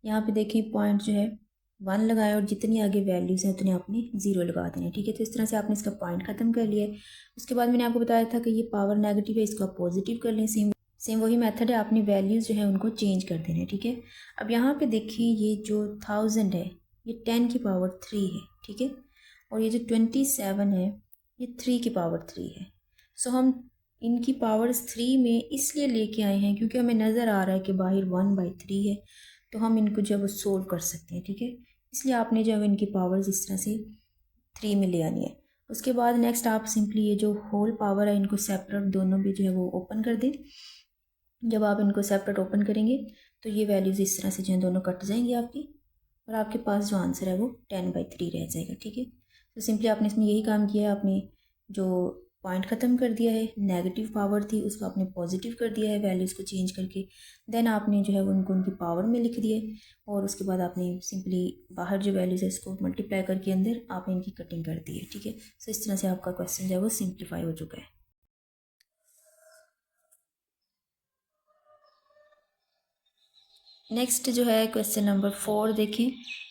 यहाँ पे देखिए पॉइंट जो है 1 लगाए, और जितनी आगे वैल्यूज़ हैं उतने आपने 0 लगा देने, ठीक है। तो इस तरह से आपने इसका पॉइंट ख़त्म कर लिया है। उसके बाद मैंने आपको बताया था कि ये पावर नेगेटिव है, इसको आप पॉजिटिव कर लें। सेम वही मेथड है, आपने वैल्यूज़ जो है उनको चेंज कर देने, ठीक है। अब यहाँ पे देखिए ये जो 1000 है ये 10 की पावर 3 है, ठीक है, और ये जो 27 है ये 3 की पावर 3 है। सो हम इनकी पावर्स 3 में इसलिए लेके आए हैं क्योंकि हमें नज़र आ रहा है कि बाहर 1/3 है, तो हम इनको जो है वो सोल्व कर सकते हैं, ठीक है। इसलिए आपने जो है इनकी पावर्स इस तरह से 3 में ले आनी है। उसके बाद नेक्स्ट आप सिंपली ये जो होल पावर है इनको सेपरेट दोनों भी जो है वो ओपन कर दें। जब आप इनको सेपरेट ओपन करेंगे तो ये वैल्यूज़ इस तरह से जो है दोनों कट जाएंगी आपकी, और आपके पास जो आंसर है वो 10/3 रह जाएगा, ठीक है। तो सिंपली आपने इसमें यही काम किया है, आपने जो पॉइंट ख़त्म कर दिया है, नेगेटिव पावर थी उसको आपने पॉजिटिव कर दिया है वैल्यूज़ को चेंज करके। देन आपने जो है वो उनको उनकी पावर में लिख दिए, और उसके बाद आपने सिंपली बाहर जो वैल्यूज़ है इसको मल्टीप्लाई करके अंदर आपने इनकी कटिंग कर दी है, ठीक है। सो इस तरह से आपका क्वेश्चन जो है वो सिंप्लीफाई हो चुका है। नेक्स्ट जो है क्वेश्चन नंबर 4 देखें,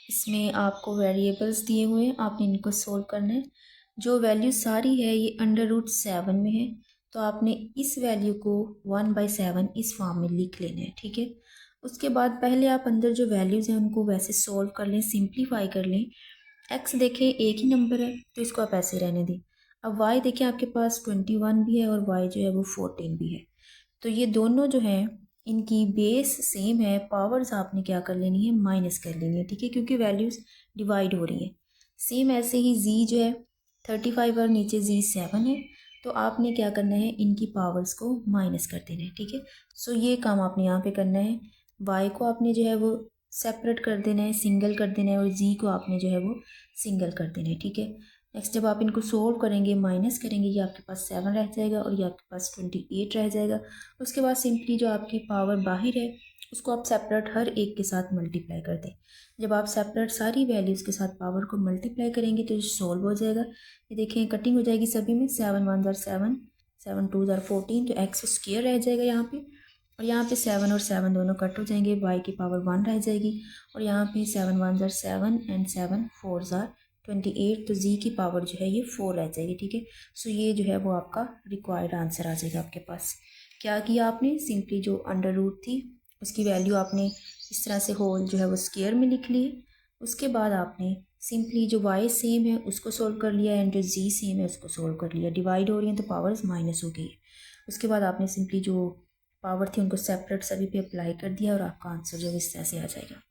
इसमें आपको वेरिएबल्स दिए हुए हैं, आपने इनको सोल्व करना है। जो वैल्यू सारी है ये √7 में है, तो आपने इस वैल्यू को 1/7 इस फॉर्म में लिख लेना है, ठीक है। उसके बाद पहले आप अंदर जो वैल्यूज़ हैं उनको वैसे सोल्व कर लें, सिंप्लीफाई कर लें। एक्स देखें एक ही नंबर है तो इसको आप ऐसे रहने दें। अब वाई देखें आपके पास 21 भी है और वाई जो है वो 14 भी है, तो ये दोनों जो हैं इनकी बेस सेम है, पावर्स आपने क्या कर लेनी है, माइनस कर लेनी है, ठीक है, क्योंकि वैल्यूज़ डिवाइड हो रही हैं। सेम ऐसे ही जी जो है 35 और नीचे जी 7 है, तो आपने क्या करना है, इनकी पावर्स को माइनस कर देना है, ठीक है। सो ये काम आपने यहाँ पे करना है। वाई को आपने जो है वो सेपरेट कर देना है, सिंगल कर देना है, और जी को आपने जो है वो सिंगल कर देना है, ठीक है। नेक्स्ट जब आप इनको सोल्व करेंगे, माइनस करेंगे, ये आपके पास 7 रह जाएगा और ये आपके पास 28 रह जाएगा। उसके बाद सिंपली जो आपकी पावर बाहर है उसको आप सेपरेट हर एक के साथ मल्टीप्लाई कर दें। जब आप सेपरेट सारी वैल्यूज़ के साथ पावर को मल्टीप्लाई करेंगे तो सॉल्व हो जाएगा। ये देखें कटिंग हो जाएगी सभी में, 7 × 1 = 7, 7 × 2 = 14, तो एक्स स्क्वायर रह जाएगा यहाँ पे, और यहाँ पे 7 और 7 दोनों कट हो जाएंगे, वाई की पावर 1 रह जाएगी, और यहाँ पे 7 × 1 = 7 एंड 7 × 4 = 28, तो जी की पावर जो है ये 4 रह जाएगी, ठीक है। सो ये जो है वो आपका रिक्वायर्ड आंसर आ जाएगा आपके पास। क्या किया आपने, सिंपली जो √ थी उसकी वैल्यू आपने इस तरह से होल जो है वो स्क्वायर में लिख ली। उसके बाद आपने सिंपली जो वाई सेम है उसको सोल्व कर लिया एंड जो जी सेम है उसको सोल्व कर लिया। डिवाइड हो रही हैं तो पावर्स माइनस हो गई। उसके बाद आपने सिंपली जो पावर थी उनको सेपरेट सभी पे अप्लाई कर दिया और आपका आंसर जो इस तरह से आ जाएगा।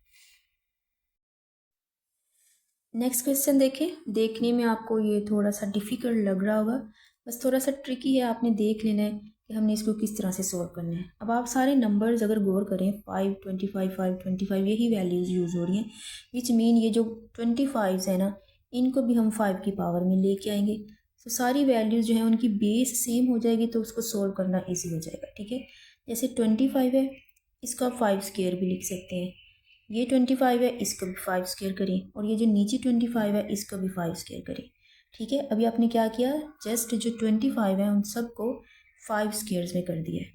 नेक्स्ट क्वेश्चन देखें, देखने में आपको ये थोड़ा सा डिफ़िकल्ट लग रहा होगा, बस थोड़ा सा ट्रिकी है, आपने देख लेना है कि हमने इसको किस तरह से सॉल्व करना है। अब आप सारे नंबर्स अगर गौर करें 5, 25, 5, 25 यही वैल्यूज़ यूज़ हो रही हैं, विच मीन ये जो 25 है ना, इनको भी हम 5 की पावर में लेके आएंगे। तो सारी वैल्यूज़ जो है उनकी बेस सेम हो जाएगी, तो उसको सॉल्व करना ईजी हो जाएगा। ठीक है, जैसे 25 है, इसको आप 5 स्क्वायर भी लिख सकते हैं। ये 25 है, इसको भी 5 स्क्वायर करें, और ये जो नीचे 25 है इसको भी 5 स्क्वायर करें। ठीक है, अभी आपने क्या किया, जस्ट जो 25 है उन सबको 5 स्क्वायर्स में कर दिया है।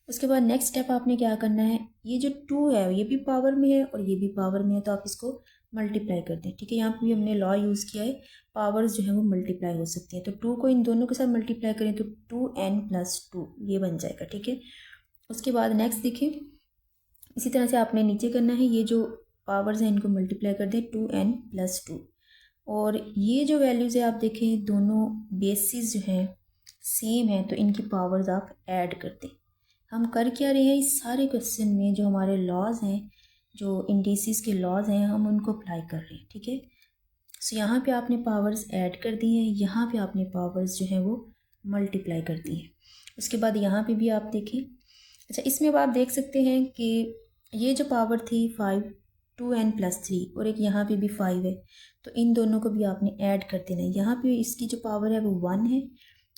उसके बाद नेक्स्ट स्टेप आपने क्या करना है, ये जो 2 है ये भी पावर में है और ये भी पावर में है, तो आप इसको मल्टीप्लाई कर दें। ठीक है, यहाँ पे भी हमने लॉ यूज़ किया है, पावर्स जो है वो मल्टीप्लाई हो सकती हैं, तो 2 को इन दोनों के साथ मल्टीप्लाई करें तो 2n+2 ये बन जाएगा। ठीक है, उसके बाद नेक्स्ट देखिए, इसी तरह से आपने नीचे करना है, ये जो पावर्स हैं इनको मल्टीप्लाई कर दें 2n+2, और ये जो वैल्यूज़ है आप देखें दोनों बेसिस जो हैं सेम है, तो इनकी पावर्स आप ऐड कर दें। हम कर क्या रहे हैं, इस सारे क्वेश्चन में जो हमारे लॉज हैं, जो इंडिसेस के लॉज हैं, हम उनको अप्लाई कर रहे हैं। ठीक है, सो यहाँ पे आपने पावर्स ऐड कर दी हैं, यहाँ पे आपने पावर्स जो हैं वो मल्टीप्लाई कर दी हैं। उसके बाद यहाँ पे भी आप देखें, अच्छा इसमें अब आप देख सकते हैं कि ये जो पावर थी 5, 2n+3, और एक यहाँ पे भी 5 है, तो इन दोनों को भी आपने ऐड कर देना है। यहाँ पे इसकी जो पावर है वो 1 है,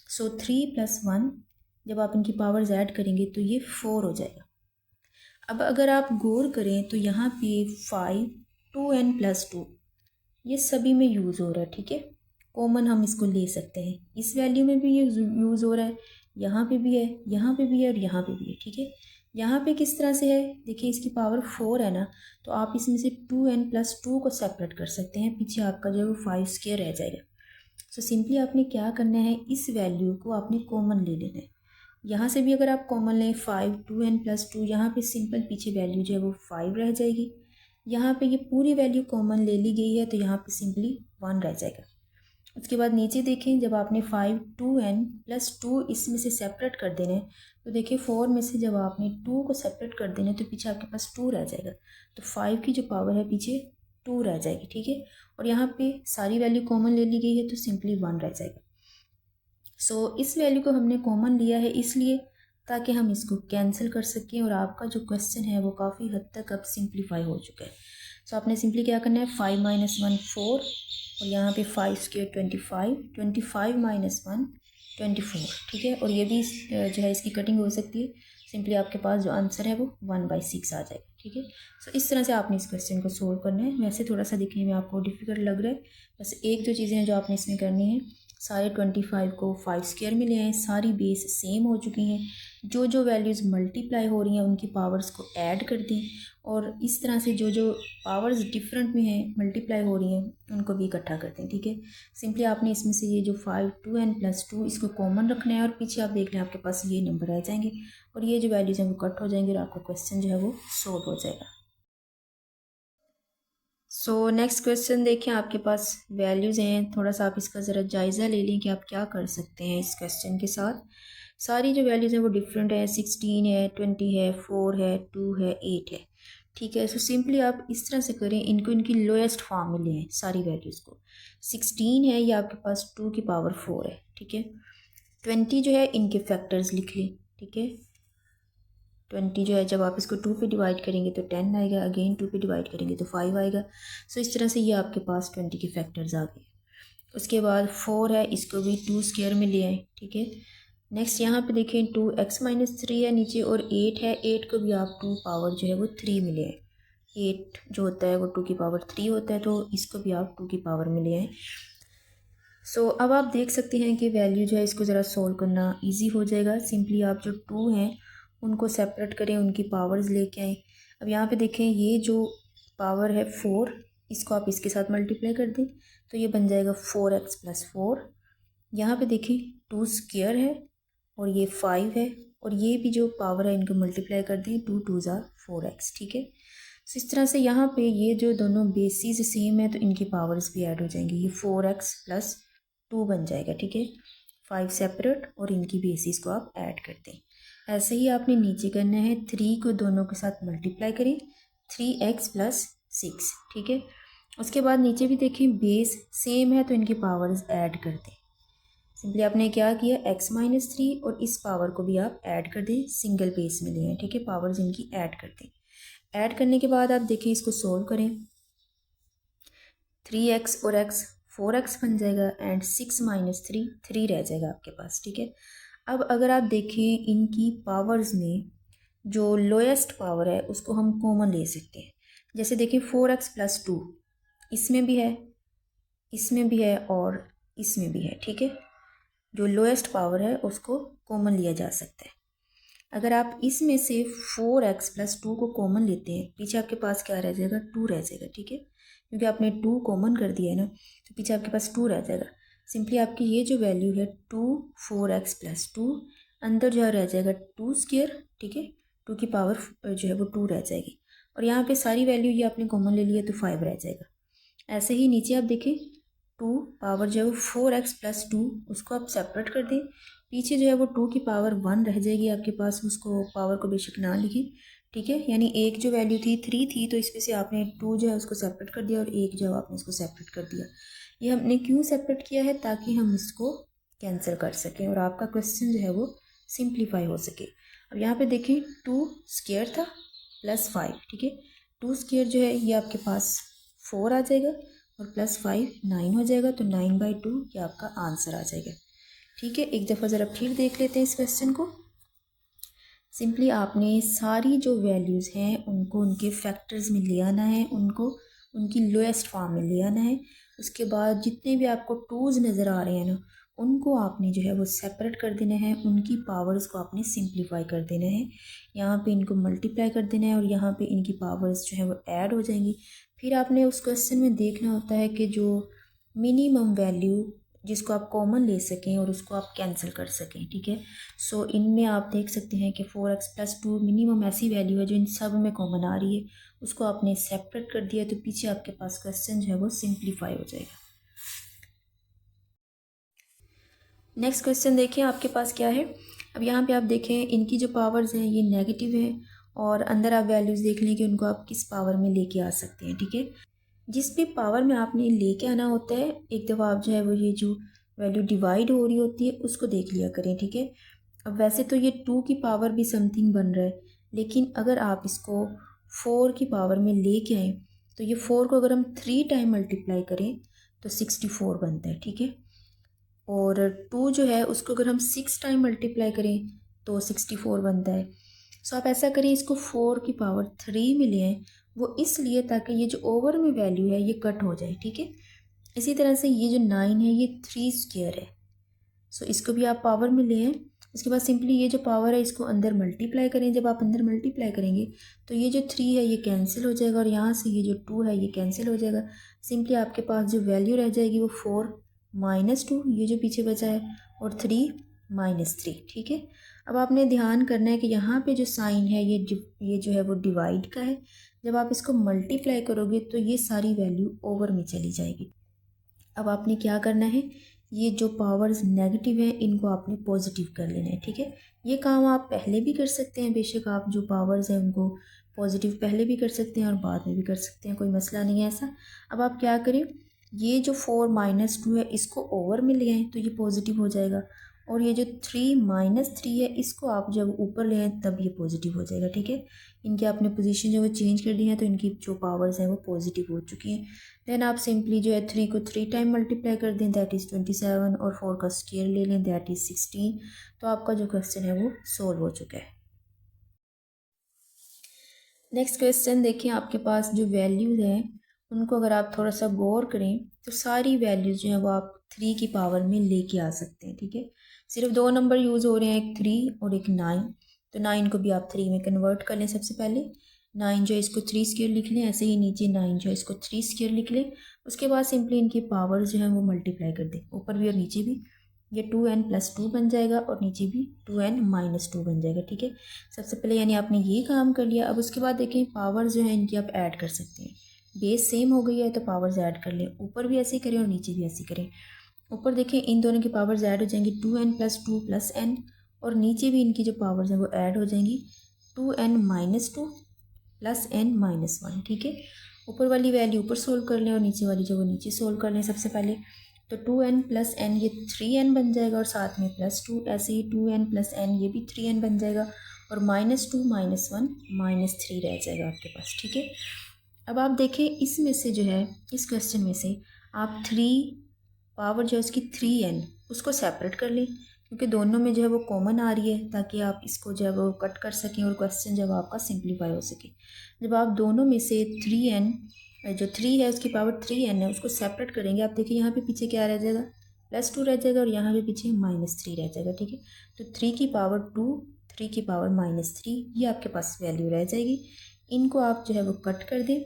सो 3 + 1 जब आप इनकी पावर्स ऐड करेंगे तो ये 4 हो जाएगा। अब अगर आप गौर करें तो यहाँ पे 5, 2n+2 ये सभी में यूज़ हो रहा है। ठीक है, कॉमन हम इसको ले सकते हैं, इस वैल्यू में भी ये यूज़ हो रहा है, यहाँ पे भी है, यहाँ पे भी है और यहाँ पे भी है। ठीक है, यहाँ पे किस तरह से है, देखिए इसकी पावर 4 है ना, तो आप इसमें से 2n+2 को सेपरेट कर सकते हैं, पीछे आपका जो 5 स्क्वायर रह जाएगा। सो सिंपली आपने क्या करना है, इस वैल्यू को आपने कॉमन ले लेना है। यहाँ से भी अगर आप कॉमन लें 5, 2n+2, यहाँ पे सिंपल पीछे वैल्यू जो है वो 5 रह जाएगी। यहाँ पे ये पूरी वैल्यू कॉमन ले ली गई है, तो यहाँ पे सिंपली 1 रह जाएगा। उसके बाद नीचे देखें, जब आपने 5, 2n+2 इसमें से सेपरेट कर देना है, तो देखिए 4 में से जब आपने 2 को सेपरेट कर देना है तो पीछे आपके पास 2 रह जाएगा, तो 5 की जो पावर है पीछे 2 रह जाएगी। ठीक है, और यहाँ पे सारी वैल्यू कॉमन ले ली गई है, तो सिंपली 1 रह जाएगा। सो इस वैल्यू को हमने कॉमन लिया है इसलिए ताकि हम इसको कैंसिल कर सकें, और आपका जो क्वेश्चन है वो काफ़ी हद तक अब सिंप्लीफाई हो चुका है। सो आपने सिंपली क्या करना है, 5 - 1 4, और यहाँ पे 5 स्क्वायर 25, 25 - 1 24। ठीक है, और ये भी जो है इसकी कटिंग हो सकती है, सिंपली आपके पास जो आंसर है वो 1/6 आ जाएगा। ठीक है, सो इस तरह से आपने इस क्वेश्चन को सोल्व करना है। वैसे थोड़ा सा दिखने में आपको डिफ़िकल्ट लग रहा है, बस एक दो चीज़ें हैं जो आपने इसमें करनी है, सारे 25 को 5 स्क्वायर में ले आए, सारी बेस सेम हो चुकी हैं, जो जो वैल्यूज़ मल्टीप्लाई हो रही हैं उनकी पावर्स को ऐड कर दें, और इस तरह से जो जो पावर्स डिफरेंट में हैं मल्टीप्लाई हो रही हैं उनको भी इकट्ठा कर दें। ठीक है, सिंपली आपने इसमें से ये जो 5, 2n+2 इसको कॉमन रखना है, और पीछे आप देख लें आपके पास ये नंबर आ जाएंगे, और ये जो वैल्यूज़ हैं वो कट हो जाएंगे, और आपका क्वेश्चन जो है वो सॉल्व हो जाएगा। सो नेक्स्ट क्वेश्चन देखें, आपके पास वैल्यूज़ हैं, थोड़ा सा आप इसका ज़रा जायज़ा ले लें कि आप क्या कर सकते हैं इस क्वेश्चन के साथ। सारी जो वैल्यूज़ हैं वो डिफरेंट है, 16 है, 20 है, 4 है, 2 है, 8 है। ठीक है, सो सिंपली आप इस तरह से करें, इनको इनकी लोएस्ट फॉर्म में लें सारी वैल्यूज़ को। 16 है, ये आपके पास 2 की पावर 4 है। ठीक है, 20 जो है इनके फैक्टर्स लिख लें। ठीक है, 20 जो है जब आप इसको 2 पे डिवाइड करेंगे तो 10 आएगा, अगेन 2 पे डिवाइड करेंगे तो 5 आएगा। सो इस तरह से ये आपके पास 20 के फैक्टर्स आ गए। उसके बाद 4 है, इसको भी 2 स्क्वायर में ले आए। ठीक है, नेक्स्ट यहाँ पे देखें 2x - 3 है नीचे, और 8 है, 8 को भी आप 2 पावर जो है वो 3 में ले आए। 8 जो होता है वो 2 की पावर 3 होता है, तो इसको भी आप 2 की पावर में ले आए। सो अब आप देख सकते हैं कि वैल्यू जो है इसको ज़रा सोल्व करना ईजी हो जाएगा। सिंपली आप जो 2 हैं उनको सेपरेट करें, उनकी पावर्स लेके आएँ। अब यहाँ पे देखें, ये जो पावर है 4, इसको आप इसके साथ मल्टीप्लाई कर दें, तो ये बन जाएगा 4x + 4। यहाँ पे देखें 2 स्क्वायर है, और ये 5 है, और ये भी जो पावर है इनको मल्टीप्लाई कर दें, 2 2 ज़ा 4x। ठीक है, तो इस तरह से यहाँ पे ये जो दोनों बेसिस सेम है तो इनकी पावर्स भी ऐड हो जाएंगी, ये 4x + 2 बन जाएगा। ठीक है, 5 सेपरेट और इनकी बेसिस को आप ऐड कर दें। ऐसे ही आपने नीचे करना है, 3 को दोनों के साथ मल्टीप्लाई करें, 3x + 6। ठीक है, उसके बाद नीचे भी देखें बेस सेम है तो इनकी पावर्स ऐड कर दें। सिंपली आपने क्या किया, x-3 और इस पावर को भी आप ऐड कर दें, सिंगल पेस में लिए हैं, ठीक है। पावर्स इनकी ऐड कर दें। ऐड करने के बाद आप देखिए इसको सोल्व करें, 3x और x 4x बन जाएगा एंड 6 - 3 3 रह जाएगा आपके पास, ठीक है। अब अगर आप देखें इनकी पावर्स में जो लोएस्ट पावर है उसको हम कॉमन ले सकते हैं। जैसे देखिए 4x + 2 इसमें भी है, इसमें भी है और इसमें भी है, ठीक है। जो लोएस्ट पावर है उसको कॉमन लिया जा सकता है। अगर आप इसमें से 4x + 2 को कॉमन लेते हैं, पीछे आपके पास क्या रह जाएगा, 2 रह जाएगा, ठीक है। क्योंकि आपने 2 कॉमन कर दिया है ना, तो पीछे आपके पास 2 रह जाएगा। सिंपली आपकी ये जो वैल्यू है 2 4x + 2, अंदर जो रह जाएगा 2², ठीक है। 2 की पावर जो है वो 2 रह जाएगी और यहाँ पे सारी वैल्यू ये आपने कॉमन ले लिया तो 5 रह जाएगा। ऐसे ही नीचे आप देखें 2 पावर जो है वो 4x + 2, उसको आप सेपरेट कर दें। पीछे जो है वो 2 की पावर 1 रह जाएगी आपके पास, उसको पावर को बेशक ना लिखें, ठीक है। यानी एक जो वैल्यू थी 3 थी, तो इसमें से आपने 2 जो है उसको सेपरेट कर दिया और एक जो है आपने इसको सेपरेट कर दिया। ये हमने क्यों सेपरेट किया है, ताकि हम इसको कैंसिल कर सकें और आपका क्वेश्चन जो है वो सिंप्लीफाई हो सके। अब यहाँ पे देखें 2² था +5, ठीक है। 2² जो है ये आपके पास 4 आ जाएगा और +5 9 हो जाएगा, तो 9/2 ये आपका आंसर आ जाएगा, ठीक है। एक दफ़ा ज़रा फिर देख लेते हैं इस क्वेश्चन को। सिंपली आपने सारी जो वैल्यूज़ हैं उनको उनके फैक्टर्स में ले आना है, उनको उनकी लोएस्ट फॉर्म में ले आना है। उसके बाद जितने भी आपको टूज़ नज़र आ रहे हैं ना, उनको आपने जो है वो सेपरेट कर देना है, उनकी पावर्स को आपने सिंप्लीफाई कर देना है। यहाँ पे इनको मल्टीप्लाई कर देना है और यहाँ पे इनकी पावर्स जो है वो ऐड हो जाएंगी। फिर आपने उस क्वेश्चन में देखना होता है कि जो मिनिमम वैल्यू जिसको आप कॉमन ले सकें और उसको आप कैंसिल कर सकें, ठीक है। सो इनमें आप देख सकते हैं कि 4x + 2 मिनिमम ऐसी वैल्यू है जो इन सब में कॉमन आ रही है, उसको आपने सेपरेट कर दिया, तो पीछे आपके पास क्वेश्चन जो है वो सिंप्लीफाई हो जाएगा। नेक्स्ट क्वेश्चन देखिए आपके पास क्या है। अब यहाँ पे आप देखें इनकी जो पावर्स हैं ये नेगेटिव हैं और अंदर आप वैल्यूज़ देख लें कि उनको आप किस पावर में लेके आ सकते हैं, ठीक है। जिस भी पावर में आपने लेके आना होता है, एक दफ़ा आप जो है वो ये जो वैल्यू डिवाइड हो रही होती है उसको देख लिया करें, ठीक है। अब वैसे तो ये 2 की पावर भी समथिंग बन रहा है, लेकिन अगर आप इसको 4 की पावर में लेके आएँ तो ये 4 को अगर हम 3 टाइम मल्टीप्लाई करें तो 64 बनता है, ठीक है। और 2 जो है उसको अगर हम 6 टाइम मल्टीप्लाई करें तो 64 बनता है। सो आप ऐसा करें, इसको 4 की पावर 3 में ले आएँ, वो इसलिए ताकि ये जो ओवर में वैल्यू है ये कट हो जाए, ठीक है। इसी तरह से ये जो 9 है ये 3² है, सो इसको भी आप पावर में ले आएँ। उसके बाद सिंपली ये जो पावर है इसको अंदर मल्टीप्लाई करें। जब आप अंदर मल्टीप्लाई करेंगे तो ये जो 3 है ये कैंसिल हो जाएगा और यहाँ से ये जो 2 है ये कैंसिल हो जाएगा। सिंपली आपके पास जो वैल्यू रह जाएगी वो 4 - 2, ये जो पीछे बचा है, और 3 - 3, ठीक है। अब आपने ध्यान करना है कि यहाँ पे जो साइन है ये जो है वो डिवाइड का है। जब आप इसको मल्टीप्लाई करोगे तो ये सारी वैल्यू ओवर में चली जाएगी। अब आपने क्या करना है, ये जो पावर्स नेगेटिव है इनको आपने पॉजिटिव कर लेना है, ठीक है। ये काम आप पहले भी कर सकते हैं, बेशक आप जो पावर्स हैं उनको पॉजिटिव पहले भी कर सकते हैं और बाद में भी कर सकते हैं, कोई मसला नहीं है ऐसा। अब आप क्या करें, ये जो 4 - 2 है इसको ओवर में ले आएँ तो ये पॉजिटिव हो जाएगा, और ये जो 3 - 3 है इसको आप जब ऊपर ले आएँ तब ये पॉजिटिव हो जाएगा, ठीक है। इनके आपने पोजीशन जो वो चेंज कर दी है तो इनकी जो पावर्स हैं वो पॉजिटिव हो चुकी हैं। देन आप सिंपली जो है 3 को 3 टाइम मल्टीप्लाई कर दें, दैट इज़ 27, और 4 का स्क्वायर ले लें, दैट इज़ 16। तो आपका जो क्वेश्चन है वो सोल्व हो चुका है। नेक्स्ट क्वेश्चन देखिए, आपके पास जो वैल्यूज़ हैं उनको अगर आप थोड़ा सा गौर करें तो सारी वैल्यूज़ जो हैं वो आप 3 की पावर में लेके आ सकते हैं, ठीक है। सिर्फ 2 नंबर यूज़ हो रहे हैं, एक 3 और एक 9, तो 9 को भी आप 3 में कन्वर्ट कर लें। सबसे पहले 9 जो है इसको 3² लिख लें, ऐसे ही नीचे 9 जो है इसको 3² लिख लें। उसके बाद सिंपली इनकी पावर्स जो हैं वो मल्टीप्लाई कर दें, ऊपर भी और नीचे भी। ये 2n + 2 बन जाएगा और नीचे भी 2n - 2 बन जाएगा, ठीक है। सबसे पहले यानी आपने ये काम कर लिया। अब उसके बाद देखें पावर्स जो है इनकी आप ऐड कर सकते हैं। बेस सेम हो गई है तो पावर्स ऐड कर लें, ऊपर भी ऐसे ही करें और नीचे भी ऐसे करें। ऊपर देखें इन दोनों की पावर्स ऐड हो जाएंगी, 2n + 2 + n, और नीचे भी इनकी जो पावर्स हैं वो ऐड हो जाएंगी, 2n - 2 + n - 1, ठीक है। ऊपर वाली वैल्यू ऊपर सोल्व कर लें और नीचे वाली जो वो नीचे सोल्व कर लें। सबसे पहले तो 2n+n ये 3n बन जाएगा और साथ में +2, ऐसे ही 2n+n ये भी 3n बन जाएगा और -2 -1 -3 रह जाएगा आपके पास, ठीक है। अब आप देखें इसमें से जो है, इस क्वेश्चन में से आप 3 पावर जो है उसकी 3n उसको सेपरेट कर लें, क्योंकि दोनों में जो है वो कॉमन आ रही है, ताकि आप इसको जो है वो कट कर सकें और क्वेश्चन जब आपका सिंप्लीफाई हो सके। जब आप दोनों में से 3n जो 3 है उसकी पावर 3n है उसको सेपरेट करेंगे, आप देखिए यहाँ पे पीछे क्या रह जाएगा, +2 रह जाएगा और यहाँ पे पीछे -3 रह जाएगा, ठीक है। तो 3 की पावर 2, 3 की पावर -3 ये आपके पास वैल्यू रह जाएगी। इनको आप जो है वो कट कर दें।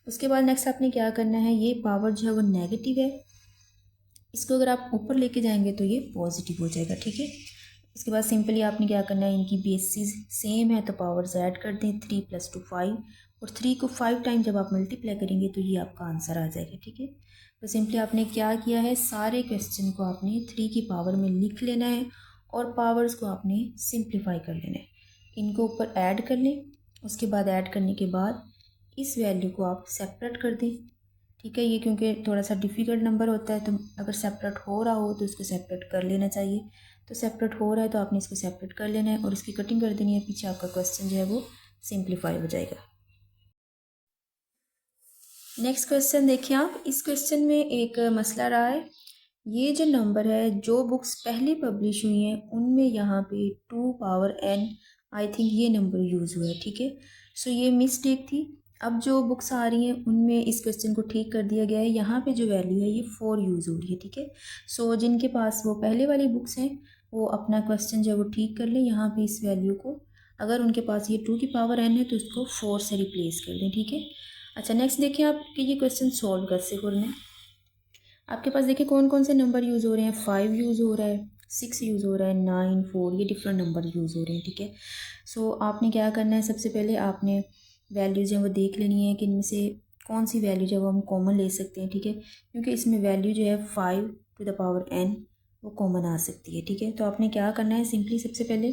उसके बाद नेक्स्ट आपने क्या करना है, ये पावर जो है वो नेगेटिव है, इसको अगर आप ऊपर लेके जाएंगे तो ये पॉजिटिव हो जाएगा, ठीक है। इसके बाद सिंपली आपने क्या करना है, इनकी बेसिस सेम है तो पावर्स ऐड कर दें, 3 + 2 5 और 3 को 5 टाइम जब आप मल्टीप्लाई करेंगे तो ये आपका आंसर आ जाएगा, ठीक है। तो सिंपली आपने क्या किया है, सारे क्वेश्चन को आपने 3 की पावर में लिख लेना है और पावर्स को आपने सिंप्लीफाई कर लेना है। इनको ऊपर ऐड कर लें, उसके बाद ऐड करने के बाद इस वैल्यू को आप सेपरेट कर दें, ठीक है। ये क्योंकि थोड़ा सा डिफ़िकल्ट नंबर होता है, तो अगर सेपरेट हो रहा हो तो इसको सेपरेट कर लेना चाहिए। तो सेपरेट हो रहा है तो आपने इसको सेपरेट कर लेना है और इसकी कटिंग कर देनी है, पीछे आपका क्वेश्चन जो है वो सिंप्लीफाई हो जाएगा। नेक्स्ट क्वेश्चन देखिए आप, इस क्वेश्चन में एक मसला रहा है, ये जो नंबर है जो बुक्स पहले पब्लिश हुई हैं उनमें यहाँ पे 2 पावर n आई थिंक ये नंबर यूज़ हुआ है, ठीक है। सो ये मिस्टेक थी। अब जो बुक्स आ रही हैं उनमें इस क्वेश्चन को ठीक कर दिया गया है, यहाँ पे जो वैल्यू है ये 4 यूज़ हो रही है, ठीक है। सो जिनके पास वो पहले वाली बुक्स हैं वो अपना क्वेश्चन जो है वो ठीक कर लें, यहाँ पे इस वैल्यू को अगर उनके पास ये 2 की पावर n है तो इसको 4 से रिप्लेस कर दें, ठीक है। अच्छा नेक्स्ट देखिए आप कि ये क्वेश्चन सॉल्व कैसे करना है। आपके पास देखिए कौन कौन से नंबर यूज़ हो रहे हैं, 5 यूज़ हो रहा है, 6 यूज़ हो रहा है, 9 4 ये डिफरेंट नंबर यूज़ हो रहे हैं, ठीक है। सो आपने क्या करना है, सबसे पहले आपने वैल्यूज़ हैं वो देख लेनी है कि इनमें से कौन सी वैल्यू जो है वो हम कॉमन ले सकते हैं, ठीक है। क्योंकि इसमें वैल्यू जो है 5 टू द पावर n वो कॉमन आ सकती है, ठीक है। तो आपने क्या करना है, सिंपली सबसे पहले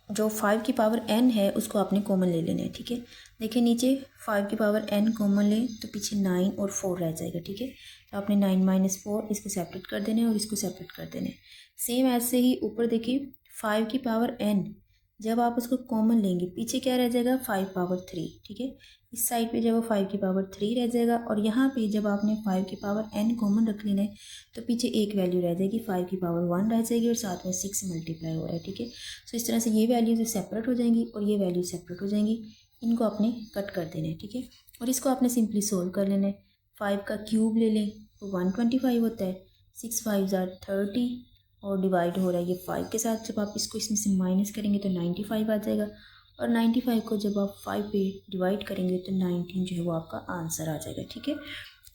जो 5 की पावर n है उसको आपने कॉमन ले लेना है, ठीक है। देखिए नीचे 5 की पावर n कॉमन लें तो पीछे 9 और 4 रह जाएगा, ठीक है। तो आपने 9 - 4 इसको सेपरेट कर देना है और इसको सेपरेट कर देना है। सेम ऐसे ही ऊपर देखिए 5 की पावर n जब आप उसको कॉमन लेंगे पीछे क्या रह जाएगा, 5 पावर 3, ठीक है। इस साइड पे जब वो 5 की पावर 3 रह जाएगा और यहाँ पे जब आपने 5 की पावर n कॉमन रख लेना है तो पीछे एक वैल्यू रह जाएगी, 5 की पावर 1 रह जाएगी और साथ में 6 मल्टीप्लाई हो रहा है, ठीक है। सो इस तरह से ये वैल्यूज सेपरेट हो जाएंगी और ये वैल्यू सेपरेट हो जाएंगी, इनको आपने कट कर देना है, ठीक है। और इसको आपने सिंपली सोल्व कर लेना है। 5 का क्यूब ले लें तो 125 होता है, 6 5 = 30 और डिवाइड हो रहा है ये 5 के साथ, जब आप इसको इसमें से माइनस करेंगे तो 95 आ जाएगा और 95 को जब आप 5 पे डिवाइड करेंगे तो 19 जो है वो आपका आंसर आ जाएगा, ठीक है।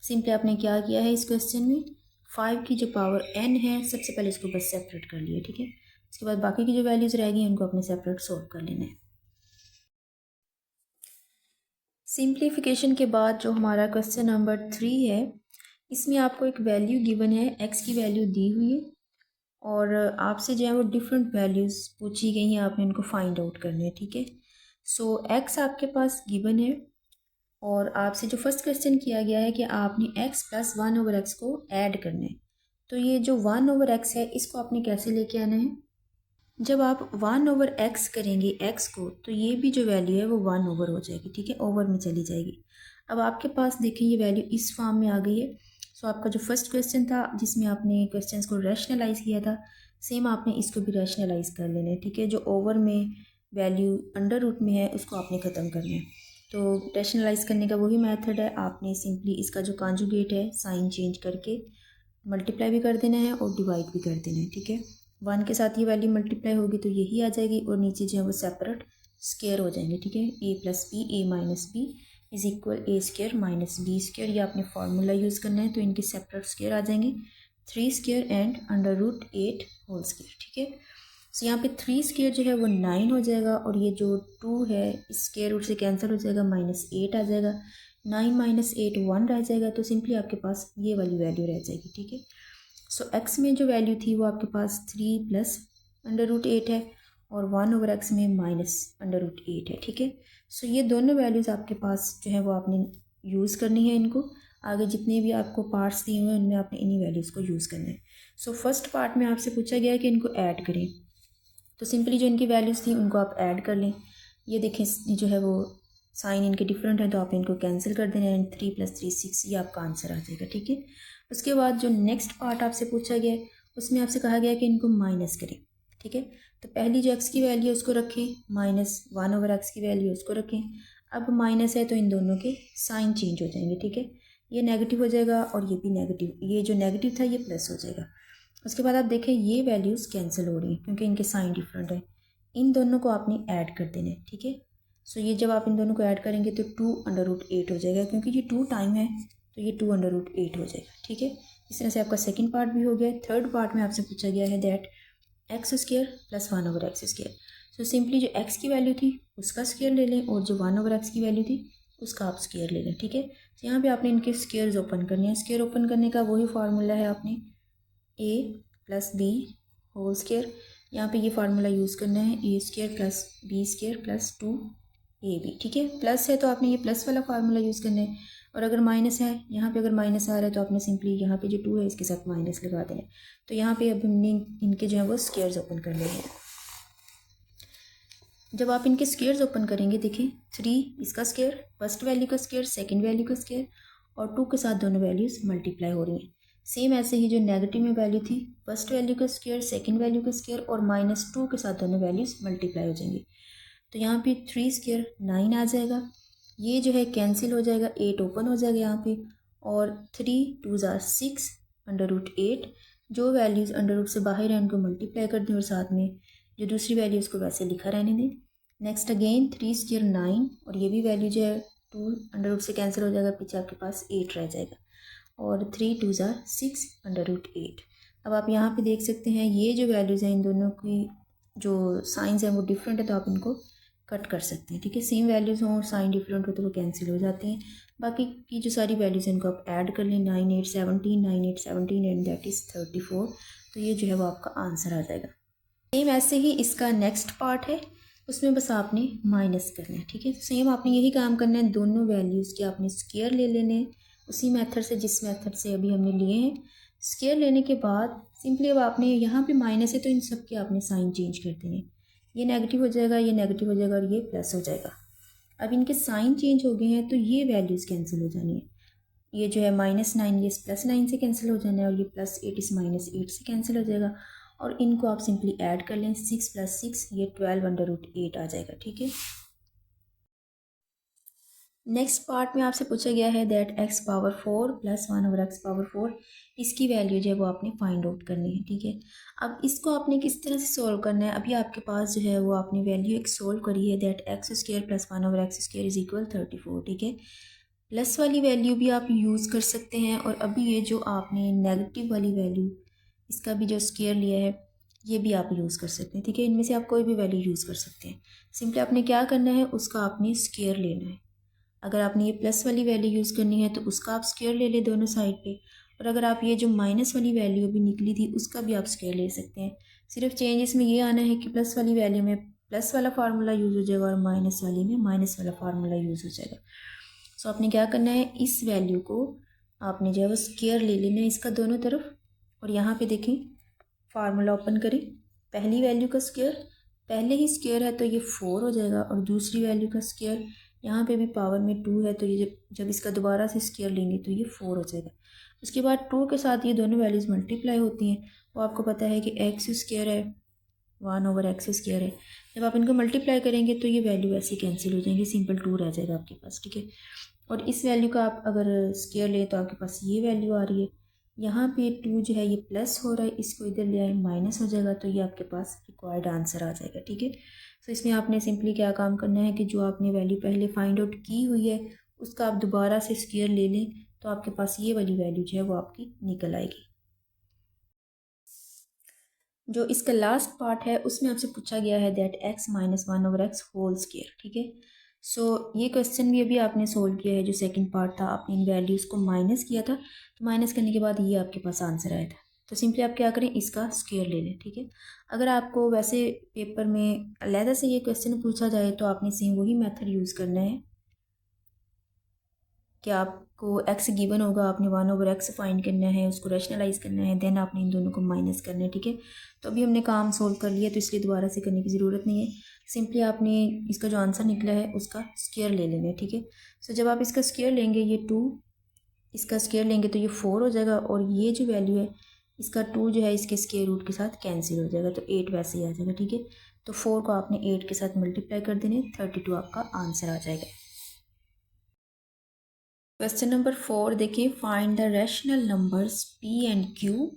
सिंपली आपने क्या किया है, इस क्वेश्चन में 5 की जो पावर n है सबसे पहले इसको बस सेपरेट कर लिया, ठीक है। उसके बाद बाकी की जो वैल्यूज़ रहेगी उनको अपने सेपरेट सोल्व कर लेना है। सिंप्लीफिकेशन के बाद जो हमारा क्वेश्चन नंबर 3 है, इसमें आपको एक वैल्यू गिवन है, x की वैल्यू दी हुई है और आपसे जो है वो डिफरेंट वैल्यूज़ पूछी गई हैं, आपने इनको फाइंड आउट करने हैं, ठीक है। सो x आपके पास गिवन है और आपसे जो फर्स्ट क्वेश्चन किया गया है कि आपने x + 1/x को ऐड करना है। तो ये जो 1/x है इसको आपने कैसे लेके आना है, जब आप 1/x करेंगे x को तो ये भी जो वैल्यू है वो 1 हो जाएगी, ठीक है, ओवर में चली जाएगी। अब आपके पास देखें ये वैल्यू इस फॉर्म में आ गई है। सो आपका जो फर्स्ट क्वेश्चन था जिसमें आपने क्वेश्चंस को रैशनलाइज़ किया था, सेम आपने इसको भी रैशनलाइज़ कर लेना है, ठीक है। जो ओवर में वैल्यू अंडर रूट में है उसको आपने ख़त्म करना है। तो रैशनलाइज़ करने का वही मेथड है, आपने सिंपली इसका जो कॉन्जुगेट है साइन चेंज करके मल्टीप्लाई भी कर देना है और डिवाइड भी कर देना है, ठीक है। 1 के साथ ये वैल्यू मल्टीप्लाई होगी तो यही आ जाएगी और नीचे जो है वो सेपरेट स्क्वायर हो जाएंगे, ठीक है। a + b a - b = a² - b², ये आपने फार्मूला यूज़ करना है तो इनके सेपरेट स्क्वायर आ जाएंगे, 3² एंड √8 होल स्क्वायर, ठीक है। सो यहाँ पे 3² जो है वो 9 हो जाएगा और ये जो 2 है इस स्क्वायर रूट से कैंसिल हो जाएगा, -8 आ जाएगा, 9 - 8 1 रह जाएगा, तो सिंपली आपके पास ये वाली वैल्यू रह जाएगी, ठीक है। सो x में जो वैल्यू थी वो आपके पास 3 + √8 है और 1/x में -√8 है, ठीक है। सो ये दोनों वैल्यूज़ आपके पास जो है वो आपने यूज़ करनी है इनको। आगे जितने भी आपको पार्ट्स दिए हुए हैं उनमें आपने इन्हीं वैल्यूज़ को यूज़ करना है। सो फर्स्ट पार्ट में आपसे पूछा गया है कि इनको ऐड करें, तो सिंपली जो इनकी वैल्यूज़ थी उनको आप ऐड कर लें। ये देखें जो है वो साइन इनके डिफरेंट है तो आप इनको कैंसिल कर देना है, 3 + 3 6, ये आपका आंसर आ जाएगा, ठीक है। उसके बाद जो नेक्स्ट पार्ट आपसे पूछा गया है उसमें आपसे कहा गया है कि इनको माइनस करें, ठीक है। तो पहली जो x की वैल्यू है उसको रखें, -1/x की वैल्यू उसको रखें। अब माइनस है तो इन दोनों के साइन चेंज हो जाएंगे, ठीक है। ये नेगेटिव हो जाएगा और ये भी नेगेटिव, ये जो नेगेटिव था ये प्लस हो जाएगा। उसके बाद आप देखें ये वैल्यूज़ कैंसिल हो रही हैं क्योंकि इनके साइन डिफरेंट है। इन दोनों को आपने ऐड कर देना है, ठीक है। सो ये जब आप इन दोनों को ऐड करेंगे तो 2√8 हो जाएगा, क्योंकि ये 2 टाइम है तो ये 2√8 हो जाएगा, ठीक है। इस तरह से आपका सेकंड पार्ट भी हो गया। थर्ड पार्ट में आपसे पूछा गया है that x² + 1/x²। So simply जो x की वैल्यू थी उसका स्क्वायर ले लें और जो 1/x की वैल्यू थी उसका आप स्क्वायर ले लें, ठीक है। तो यहाँ पे आपने इनके स्क्वायर्स ओपन करने हैं। स्क्वायर ओपन करने का वही फार्मूला है, आपने a + b होल स्क्वायर, यहाँ पे ये फार्मूला यूज़ करना है, a² + b² + 2ab, ठीक है। प्लस है तो आपने ये प्लस वाला फार्मूला यूज़ करना है, और अगर माइनस है, यहाँ पे अगर माइनस आ रहा है तो आपने सिंपली यहाँ पे जो 2 है इसके साथ माइनस लगा देना है। तो यहाँ पे अब हमने इनके जो है वो स्क्वायर्स ओपन कर लेंगे। जब आप इनके स्क्वायर्स ओपन करेंगे, देखिए 3 इसका स्क्वायर, फर्स्ट वैल्यू का स्क्वायर, सेकंड वैल्यू का स्क्वायर, और 2 के साथ दोनों वैल्यूज़ मल्टीप्लाई हो रही हैं। सेम ऐसे ही जो नेगेटिव में वैल्यू थी, फर्स्ट वैल्यू का स्क्वायर, सेकंड वैल्यू का स्क्वायर और -2 के साथ दोनों वैल्यूज़ मल्टीप्लाई हो जाएंगी। तो यहाँ पे 3² 9 आ जाएगा, ये जो है कैंसिल हो जाएगा, 8 ओपन हो जाएगा यहाँ पे, और 3 2 ज़ा 6 √8, जो वैल्यूज़ अंडर रूट से बाहर हैं उनको मल्टीप्लाई कर दें और साथ में जो दूसरी वैल्यू उसको वैसे लिखा रहने दें। नेक्स्ट अगेन 3² 9, और ये भी वैल्यू जो है 2 अंडर रूट से कैंसिल हो जाएगा, पीछे आपके पास 8 रह जाएगा, और 3 2 ज़ा 6 √8। अब आप यहाँ पे देख सकते हैं ये जो वैल्यूज़ हैं इन दोनों की जो साइंस हैं वो डिफरेंट है, तो आप इनको कट कर सकते हैं, ठीक है। सेम वैल्यूज़ हों, साइन डिफरेंट हो तो वो कैंसिल हो जाती हैं। बाकी की जो सारी वैल्यूज़ हैं इनको आप ऐड कर लें, 9 8 17 9 8 17 एंड दैट इज़ 34। तो ये जो है वो आपका आंसर आ जाएगा। सेम ऐसे ही इसका नेक्स्ट पार्ट है, उसमें बस आपने माइनस करना है, ठीक है। तो सेम आपने यही काम करना है, दोनों वैल्यूज़ के आपने स्क्वायर ले लेने हैं उसी मेथड से जिस मेथड से अभी हमने लिए हैं। स्क्वायर लेने के बाद सिंपली अब आपने यहाँ पे माइनस है तो इन सब के आपने साइन चेंज कर देने, ये नेगेटिव हो जाएगा, ये नेगेटिव हो जाएगा और ये प्लस हो जाएगा। अब इनके साइन चेंज हो गए हैं तो ये वैल्यूज़ कैंसिल हो जानी है। ये जो है -9 ये +9 से कैंसिल हो जाना है, और ये +8 इस -8 से कैंसिल हो जाएगा, और इनको आप सिंपली ऐड कर लें, 6 + 6 ये 12√8 आ जाएगा, ठीक है। नेक्स्ट पार्ट में आपसे पूछा गया है दैट x⁴ + 1/x⁴, इसकी वैल्यू जो है वो आपने फाइंड आउट करनी है, ठीक है। अब इसको आपने किस तरह से सॉल्व करना है, अभी आपके पास जो है वो आपने वैल्यू एक सॉल्व करी है दैट x² + 1/x² = 34, ठीक है। प्लस वाली वैल्यू भी आप यूज़ कर सकते हैं, और अभी ये जो आपने नेगेटिव वाली वैल्यू इसका भी जो स्क्वायर लिया है ये भी आप यूज़ कर सकते हैं, ठीक है। इनमें से आप कोई भी वैल्यू यूज़ कर सकते हैं। सिंपली आपने क्या करना है, उसका आपने स्क्वायर लेना है। अगर आपने ये प्लस वाली वैल्यू यूज़ करनी है तो उसका आप स्क्वायर ले लें दोनों साइड पे, और अगर आप ये जो माइनस वाली वैल्यू अभी निकली थी उसका भी आप स्क्वायर ले सकते हैं। सिर्फ चेंज इसमें ये आना है कि प्लस वाली वैल्यू में प्लस वाला फार्मूला यूज़ हो जाएगा और माइनस वाली में माइनस वाला फार्मूला यूज़ हो जाएगा। सो आपने क्या करना है, इस वैल्यू को आपने जो है वो स्क्वायर ले लेना है इसका दोनों तरफ, और यहाँ पे देखें फार्मूला ओपन करें, पहली वैल्यू का स्क्वायर, पहले ही स्क्वायर है तो ये 4 हो जाएगा, और दूसरी वैल्यू का स्क्वायर यहाँ पे भी पावर में 2 है तो ये जब इसका दोबारा से स्क्वायर लेंगे तो ये 4 हो जाएगा। उसके बाद 2 के साथ ये दोनों वैल्यूज़ मल्टीप्लाई होती हैं, वो आपको पता है कि x² है 1/x² है। जब आप इनको मल्टीप्लाई करेंगे तो ये वैल्यू ऐसे कैंसिल हो जाएंगी, सिंपल 2 रह जाएगा आपके पास, ठीक है। और इस वैल्यू का आप अगर स्क्वायर लें तो आपके पास ये वैल्यू आ रही है, यहाँ पे 2 जो है ये प्लस हो रहा है, इसको इधर ले आए माइनस हो जाएगा, तो ये आपके पास रिक्वायर्ड आंसर आ जाएगा, ठीक है। तो इसमें आपने सिंपली क्या काम करना है कि जो आपने वैल्यू पहले फाइंड आउट की हुई है उसका आप दोबारा से स्क्वायर ले लें, तो आपके पास ये वाली वैल्यू जो है वो आपकी निकल आएगी। जो इसका लास्ट पार्ट है उसमें आपसे पूछा गया है that x - 1/x whole square, ठीक है। सो ये क्वेश्चन भी अभी आपने सोल्व किया है, जो सेकंड पार्ट था आपने इन वैल्यूज़ को माइनस किया था, तो माइनस करने के बाद ये आपके पास आंसर आया था। तो सिंपली आप क्या करें, इसका स्क्वायर ले लें, ठीक है। अगर आपको वैसे पेपर में अलहदा से ये क्वेश्चन पूछा जाए तो आपने सेम वही मेथड यूज़ करना है कि आप को एक्स गिवन होगा, आपने 1/x फाइंड करना है, उसको रैशनलाइज़ करना है, देन आपने इन दोनों को माइनस करना है, ठीक है। तो अभी हमने काम सोल्व कर लिया, तो इसलिए दोबारा से करने की ज़रूरत नहीं है। सिंपली आपने इसका जो आंसर निकला है उसका स्क्वायर ले लेना है, ठीक है। सो जब आप इसका स्क्वायर लेंगे, ये 2 इसका स्क्वायर लेंगे तो ये 4 हो जाएगा, और ये जो वैल्यू है इसका 2 जो है इसके स्क्वायर रूट के साथ कैंसिल हो जाएगा, तो 8 वैसे ही आ जाएगा, ठीक है। तो 4 को आपने 8 के साथ मल्टीप्लाई कर देने, 32 आपका आंसर आ जाएगा। क्वेश्चन नंबर 4 देखिए, find the rational numbers p and q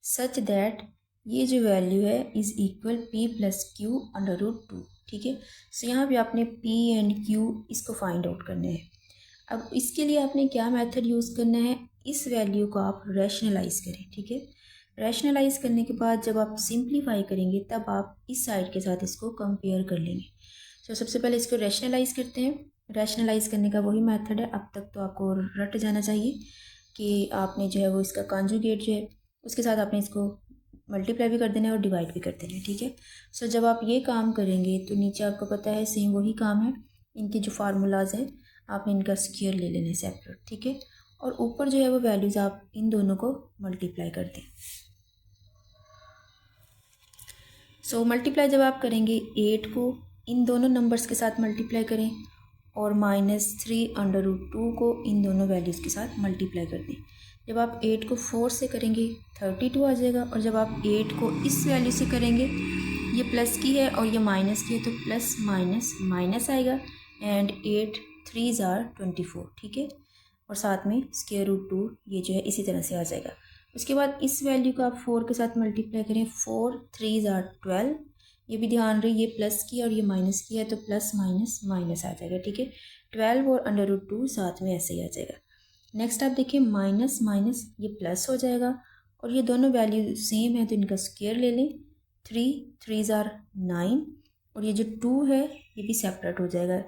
such that ये जो वैल्यू है is equal p plus q under root 2, ठीक है। सो यहाँ पे आपने p एंड q इसको फाइंड आउट करना है। अब इसके लिए आपने क्या मेथड यूज़ करना है, इस वैल्यू को आप रैशनलाइज़ करें, ठीक है। रैशनलाइज़ करने के बाद जब आप सिंप्लीफाई करेंगे तब आप इस साइड के साथ इसको कंपेयर कर लेंगे। तो सबसे पहले इसको रैशनलाइज़ करते हैं। रैशनलाइज़ करने का वही मेथड है, अब तक तो आपको रट जाना चाहिए कि आपने जो है वो इसका कॉन्जुगेट जो है उसके साथ आपने इसको मल्टीप्लाई भी कर देना है और डिवाइड भी कर देना है, ठीक है। सो जब आप ये काम करेंगे तो नीचे आपको पता है सेम वही काम है, इनके जो फार्मूलाज हैं आपने इनका स्क्वायर ले लेना है सेपरेट, ठीक है। और ऊपर जो है वो वैल्यूज़ आप इन दोनों को मल्टीप्लाई कर दें। सो मल्टीप्लाई जब आप करेंगे 8 को इन दोनों नंबर्स के साथ मल्टीप्लाई करें, और -3/√2 को इन दोनों वैल्यूज़ के साथ मल्टीप्लाई कर दें। जब आप 8 को 4 से करेंगे 32 आ जाएगा, और जब आप 8 को इस वैल्यू से करेंगे, ये प्लस की है और ये माइनस की है, तो प्लस माइनस माइनस आएगा, एंड 8 3s are 24, ठीक है। और साथ में स्क्वायर रूट 2 ये जो है इसी तरह से आ जाएगा। उसके बाद इस वैल्यू को आप 4 के साथ मल्टीप्लाई करें, 4 3s are 12, ये भी ध्यान रहे ये प्लस की और ये माइनस की है, तो प्लस माइनस माइनस आ जाएगा, ठीक है। 12 और अंडर रूट 2 साथ में ऐसे ही आ जाएगा। नेक्स्ट आप देखिए माइनस माइनस ये प्लस हो जाएगा, और ये दोनों वैल्यू सेम है तो इनका स्क्वायर ले लें। 3 3s are 9, और ये जो 2 है ये भी सेपरेट हो जाएगा,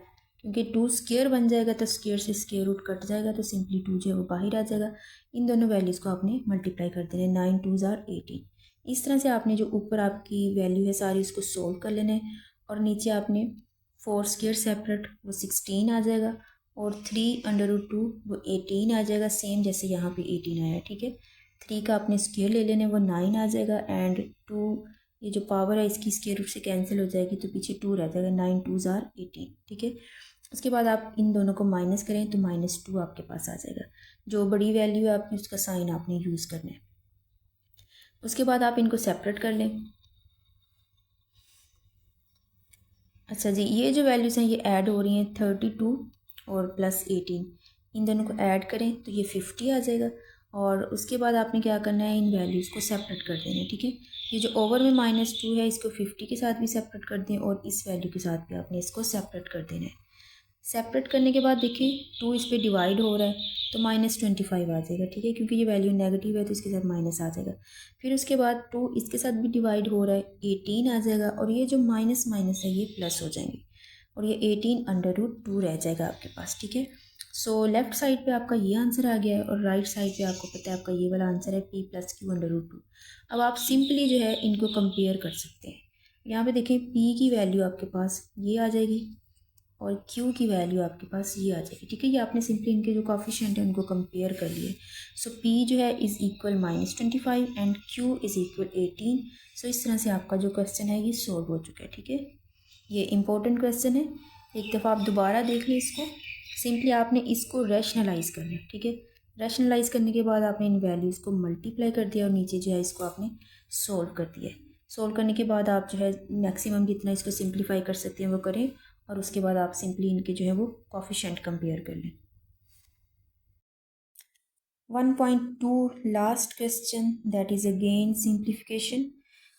क्योंकि 2 स्क्वायर बन जाएगा तो स्क्वायर से स्क्वायर रूट कट जाएगा, तो सिंपली 2 जो है वो बाहर आ जाएगा। इन दोनों वैल्यूज़ को आपने मल्टीप्लाई कर देना है, 9 2s are 18। इस तरह से आपने जो ऊपर आपकी वैल्यू है सारी उसको सोल्व कर लेना है, और नीचे आपने 4 स्क्वायर सेपरेट वो 16 आ जाएगा, और 3/√2 वो 18 आ जाएगा, सेम जैसे यहाँ पे 18 आया, ठीक है। 3 का आपने स्क्वायर ले लेना है, वो 9 आ जाएगा, एंड 2 ये जो पावर है इसकी स्क्वायर रूट से कैंसिल हो जाएगी, तो पीछे 2 रह जाएगा, 9 2s are 18, ठीक है। उसके बाद आप इन दोनों को माइनस करें तो -2 आपके पास आ जाएगा। जो बड़ी वैल्यू है आपकी उसका साइन आपने यूज़ करना है। उसके बाद आप इनको सेपरेट कर लें। अच्छा जी, ये जो वैल्यूज़ हैं ये ऐड हो रही हैं, 32 और प्लस 18, इन दोनों को ऐड करें तो ये 50 आ जाएगा। और उसके बाद आपने क्या करना है, इन वैल्यूज़ को सेपरेट कर देना है, ठीक है। ये जो ओवर में -2 है इसको 50 के साथ भी सेपरेट कर दें, और इस वैल्यू के साथ भी आपने इसको सेपरेट कर देना है। सेपरेट करने के बाद देखिए 2 इस पर डिवाइड हो रहा है तो -25 आ जाएगा, ठीक है, क्योंकि ये वैल्यू नेगेटिव है तो इसके साथ माइनस आ जाएगा। फिर उसके बाद 2 इसके साथ भी डिवाइड हो रहा है, 18 आ जाएगा, और ये जो माइनस माइनस है ये प्लस हो जाएंगे, और ये 18/√2 रह जाएगा आपके पास, ठीक है। सो लेफ्ट साइड पे आपका ये आंसर आ गया है, और राइट साइड पे आपको पता है आपका ये वाला आंसर है p + q/√2। अब आप सिंपली जो है इनको कंपेयर कर सकते हैं। यहाँ पे देखें p की वैल्यू आपके पास ये आ जाएगी, और q की वैल्यू आपके पास ये आ जाएगी, ठीक है। ये आपने सिंपली इनके जो कोफिशिएंट है उनको कंपेयर कर लिए। सो p जो है is equal -25 and q is equal 18। सो इस तरह से आपका जो क्वेश्चन है ये सॉल्व हो चुका है, ठीक है। ये इंपॉर्टेंट क्वेश्चन है, एक दफ़ा आप दोबारा देख लें इसको। सिंपली आपने इसको रैशनलाइज़ करना है, ठीक है। रैशनलाइज़ करने के बाद आपने इन वैल्यूज़ को मल्टीप्लाई कर दिया, और नीचे जो है इसको आपने सोल्व कर दिया है। सोल्व करने के बाद आप जो है मैक्सिमम जितना इसको सिंप्लीफाई कर सकते हैं वो करें, और उसके बाद आप सिंपली इनके जो है वो कोफिशिएंट कंपेयर कर लें। 1.2 last question, that is again simplification.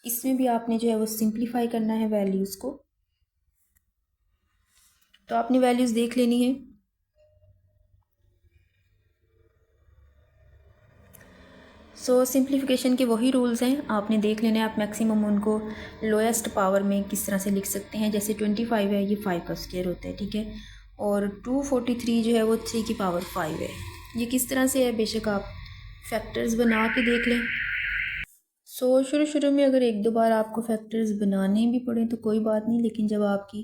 इसमें भी आपने जो है वो सिंप्लीफाई करना है वैल्यूज़ को। तो आपने वैल्यूज़ देख लेनी है। सो सिंप्लीफिकेशन के वही रूल्स हैं, आपने देख लेना है। आप मैक्सिमम उनको लोएस्ट पावर में किस तरह से लिख सकते हैं। जैसे 25 है ये 5 का स्क्वायर होता है, ठीक है। और 243 जो है वो 3 की पावर 5 है। ये किस तरह से है बेशक आप फैक्टर्स बना के देख लें। सो शुरू में अगर एक दो बार आपको फैक्टर्स बनाने भी पड़े तो कोई बात नहीं, लेकिन जब आपकी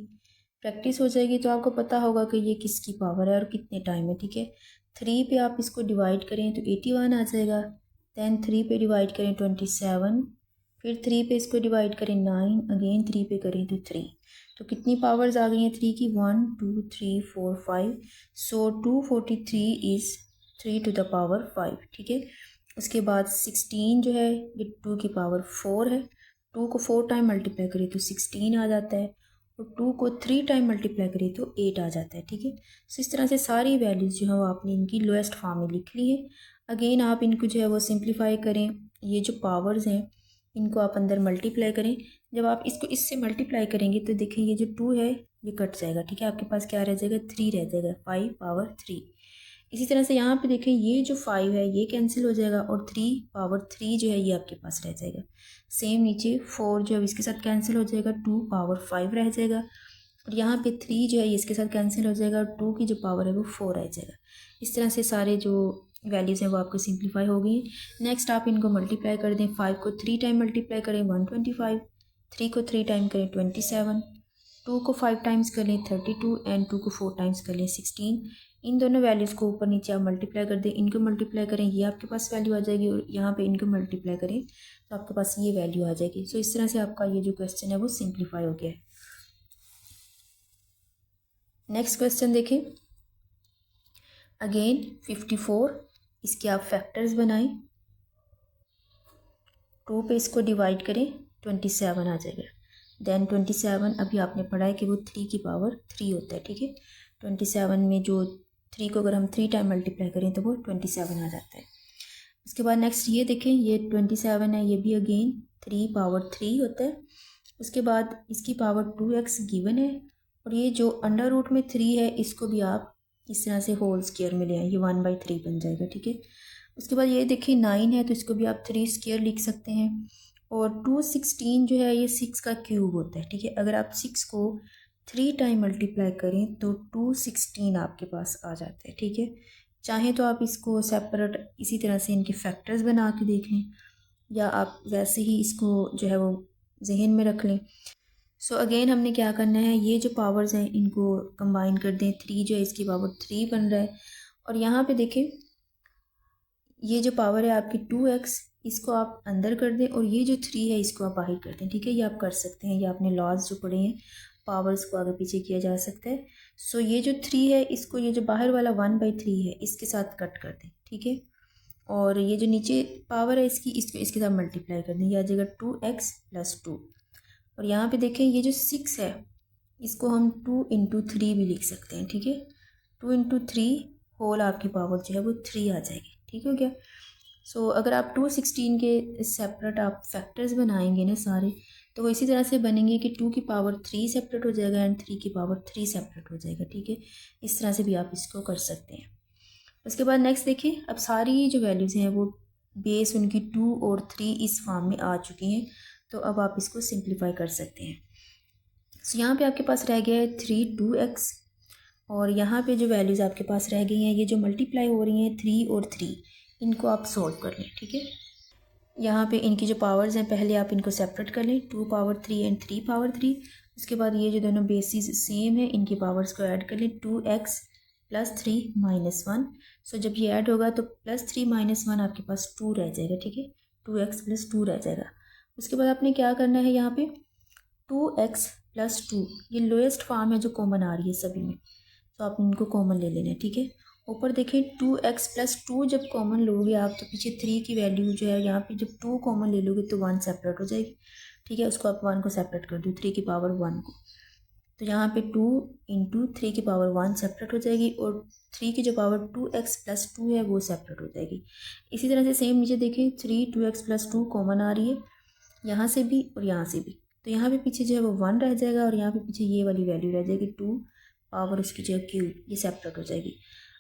प्रैक्टिस हो जाएगी तो आपको पता होगा कि ये किसकी पावर है और कितने टाइम है, ठीक है। 3 पे आप इसको डिवाइड करें तो 81 आ जाएगा। दैन 3 पे डिवाइड करें 27, फिर 3 पे इसको डिवाइड करें 9, अगेन 3 पे करें तो 3। तो कितनी पावर्स आ गई हैं 3 की, 1 2 3 4 5। So 243 is 3 to the power 5, ठीक है। उसके बाद 16 जो है ये 2 की पावर 4 है। 2 को 4 टाइम मल्टीप्लाई करें तो 16 आ जाता है, और 2 को 3 टाइम मल्टीप्लाई करें तो 8 आ जाता है, ठीक है। सो इस तरह से सारी वैल्यूज़ जो है वो आपने इनकी लोएस्ट फॉर्म में लिख ली है। अगेन आप इनको जो है वो सिंप्लीफाई करें, ये जो पावर्स हैं इनको आप अंदर मल्टीप्लाई करें। जब आप इसको इससे मल्टीप्लाई करेंगे तो देखिए ये जो 2 है ये कट जाएगा, ठीक है। आपके पास क्या रह जाएगा, 3 रह जाएगा, 5 पावर 3। इसी तरह से यहाँ पे देखें ये जो 5 है ये कैंसिल हो जाएगा, और 3 पावर 3 जो है ये आपके पास रह जाएगा। सेम नीचे 4 जो है इसके साथ कैंसिल हो जाएगा, 2 पावर 5 रह जाएगा, और यहाँ पे 3 जो है ये इसके साथ कैंसिल हो जाएगा, और 2 की जो पावर है वो 4 रह जाएगा। इस तरह से सारे जो वैल्यूज़ हैं वो आपको सिंप्लीफाई हो गई हैं। नेक्स्ट आप इनको मल्टीप्लाई कर दें, 5 को 3 टाइम मल्टीप्लाई करें 125, 3 को 3 टाइम करें 27, 2 को 5 टाइम्स कर लें 32, एंड 2 को 4 टाइम्स कर लें 16। इन दोनों वैल्यूज़ को ऊपर नीचे आप मल्टीप्लाई कर दें, इनको मल्टीप्लाई करें ये आपके पास वैल्यू आ जाएगी, और यहाँ पे इनको मल्टीप्लाई करें तो आपके पास ये वैल्यू आ जाएगी। सो इस तरह से आपका ये जो क्वेश्चन है वो सिंप्लीफाई हो गया है। नेक्स्ट क्वेश्चन देखें, अगेन 54, इसके आप फैक्टर्स बनाएं। 2 पे इसको डिवाइड करें 27 आ जाएगा। देन 27 अभी आपने पढ़ा है कि वो 3 की पावर 3 होता है, ठीक है। 27 में जो 3 को अगर हम 3 टाइम मल्टीप्लाई करें तो वो 27 आ जाता है। उसके बाद नेक्स्ट ये देखें, ये 27 है, ये भी अगेन 3 पावर 3 होता है। उसके बाद इसकी पावर 2x गिवन है, और ये जो अंडर रूट में 3 है इसको भी आप इस तरह से होल स्क्वायर में ले आए, ये 1/3 बन जाएगा, ठीक है। उसके बाद ये देखिए 9 है तो इसको भी आप 3 स्क्वायर लिख सकते हैं, और 216 जो है ये 6 का क्यूब होता है, ठीक है। अगर आप 6 को 3 टाइम मल्टीप्लाई करें तो 216 आपके पास आ जाता है, ठीक है। चाहें तो आप इसको सेपरेट इसी तरह से इनके फैक्टर्स बना के देख लें, या आप वैसे ही इसको जो है वो जहन में रख लें। सो अगेन हमने क्या करना है, ये जो पावर्स हैं इनको कंबाइन कर दें। 3 जो है इसकी पावर 3 बन रहा है, और यहाँ पे देखें ये जो पावर है आपकी 2x, इसको आप अंदर कर दें, और ये जो 3 है इसको आप बाहर कर दें, ठीक है। ये आप कर सकते हैं, ये आपने लॉज जो पढ़े हैं पावर्स को आगे पीछे किया जा सकता है। सो ये जो 3 है इसको ये जो बाहर वाला 1/3 है इसके साथ कट कर दें, ठीक है। और ये जो नीचे पावर है इसकी, इसको इसके साथ मल्टीप्लाई कर दें, ये आ जाएगा 2x + 2। और यहाँ पे देखें ये जो 6 है इसको हम 2 × 3 भी लिख सकते हैं, ठीक है। 2 × 3 होल आपकी पावर जो है वो 3 आ जाएगी, ठीक हो गया। सो अगर आप 216 के सेपरेट आप फैक्टर्स बनाएंगे ना सारे, तो वो इसी तरह से बनेंगे कि 2 की पावर 3 सेपरेट हो जाएगा एंड 3 की पावर 3 सेपरेट हो जाएगा, ठीक है। इस तरह से भी आप इसको कर सकते हैं। उसके बाद नेक्स्ट देखिए, अब सारी जो वैल्यूज़ हैं वो बेस उनकी 2 और 3 इस फॉर्म में आ चुकी हैं, तो अब आप इसको सिंप्लीफाई कर सकते हैं। सो यहाँ पे आपके पास रह गया है 3 2x, और यहाँ पे जो वैल्यूज़ आपके पास रह गई हैं ये जो मल्टीप्लाई हो रही हैं 3 और 3, इनको आप सॉल्व कर लें, ठीक है। यहाँ पे इनकी जो पावर्स हैं पहले आप इनको सेपरेट कर लें, 2 पावर 3 एंड 3 पावर 3। उसके बाद ये जो दोनों बेसिस सेम है इनकी पावर्स को ऐड कर लें, 2x + 3 - 1। सो जब ये ऐड होगा तो +3 - 1 आपके पास 2 रह जाएगा, ठीक है। 2x + 2 रह जाएगा। उसके बाद आपने क्या करना है, यहाँ पे 2x + 2 ये लोएस्ट फॉर्म है जो कॉमन आ रही है सभी में, तो आप इनको कॉमन ले लेना है, ठीक है। ऊपर देखें 2x + 2 जब कॉमन लोगे आप तो पीछे 3 की वैल्यू जो है यहाँ पे जब 2 कॉमन ले लोगे तो 1 सेपरेट हो जाएगी, ठीक है। उसको आप 1 को सेपरेट कर दो, 3 की पावर 1 को, तो यहाँ पे 2 × 3 की पावर 1 सेपरेट हो जाएगी, और 3 की जो पावर 2x + 2 है वो सेपरेट हो जाएगी। इसी तरह से सेम नीचे देखें 3 2x + 2 कॉमन आ रही है यहाँ से भी और यहाँ से भी, तो यहाँ पे पीछे जो है वो 1 रह जाएगा, और यहाँ पे पीछे ये वाली वैल्यू रह जाएगी 2 पावर उसकी जो क्यूब, ये सेपरेट हो जाएगी।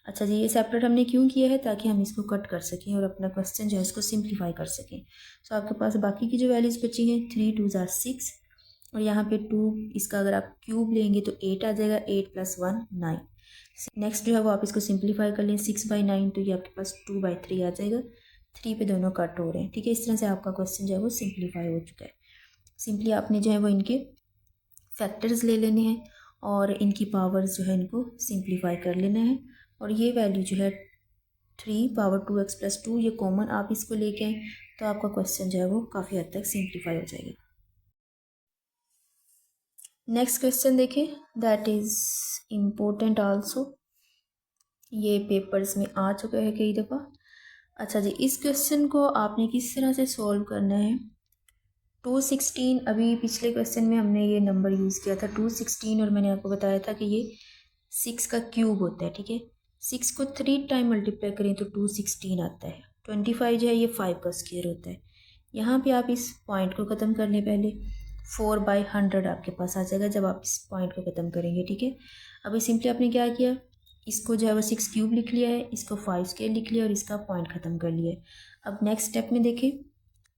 अच्छा जी, ये सेपरेट हमने क्यों किया है, ताकि हम इसको कट कर सकें और अपना क्वेश्चन जो है उसको सिंप्लीफाई कर सकें। सो आपके पास बाकी की जो वैल्यूज़ बची हैं 3 2 = 6, और यहाँ पे 2 इसका अगर आप क्यूब लेंगे तो 8 आ जाएगा, 8 + 1 9। नेक्स्ट जो है वो आप इसको सिंप्लीफाई कर लें, 6/9 तो ये आपके पास 2/3 आ जाएगा, 3 पे दोनों कट हो रहे हैं, ठीक है। इस तरह से आपका क्वेश्चन जो है वो सिंप्लीफाई हो चुका है। सिंपली आपने जो है वो इनके फैक्टर्स ले लेने हैं, और इनकी पावर्स जो है इनको सिंप्लीफाई कर लेना है। और ये वैल्यू जो है 3 पावर 2x प्लस 2 ये कॉमन आप इसको लेके आए तो आपका क्वेश्चन जो है वो काफ़ी हद तक सिंप्लीफाई हो जाएगा। नेक्स्ट क्वेश्चन देखें, दैट इज़ इम्पोर्टेंट आल्सो, ये पेपर्स में आ चुका है कई दफ़ा। अच्छा जी, इस क्वेश्चन को आपने किस तरह से सॉल्व करना है। 216, अभी पिछले क्वेश्चन में हमने ये नंबर यूज़ किया था 216 और मैंने आपको बताया था कि ये 6 का क्यूब होता है, ठीक है। 6 को 3 टाइम मल्टीप्लाई करें तो 216 आता है। 25 जो है ये 5 का स्क्वायर होता है। यहाँ पे आप इस पॉइंट को ख़त्म कर लें पहले, 4/100 आपके पास आ जाएगा जब आप इस पॉइंट को ख़त्म करेंगे, ठीक है। अभी सिंपली आपने क्या किया, इसको जो है वो 6 क्यूब लिख लिया है, इसको 5 स्क्वायर लिख लिया और इसका पॉइंट ख़त्म कर लिया है। अब नेक्स्ट स्टेप में देखें,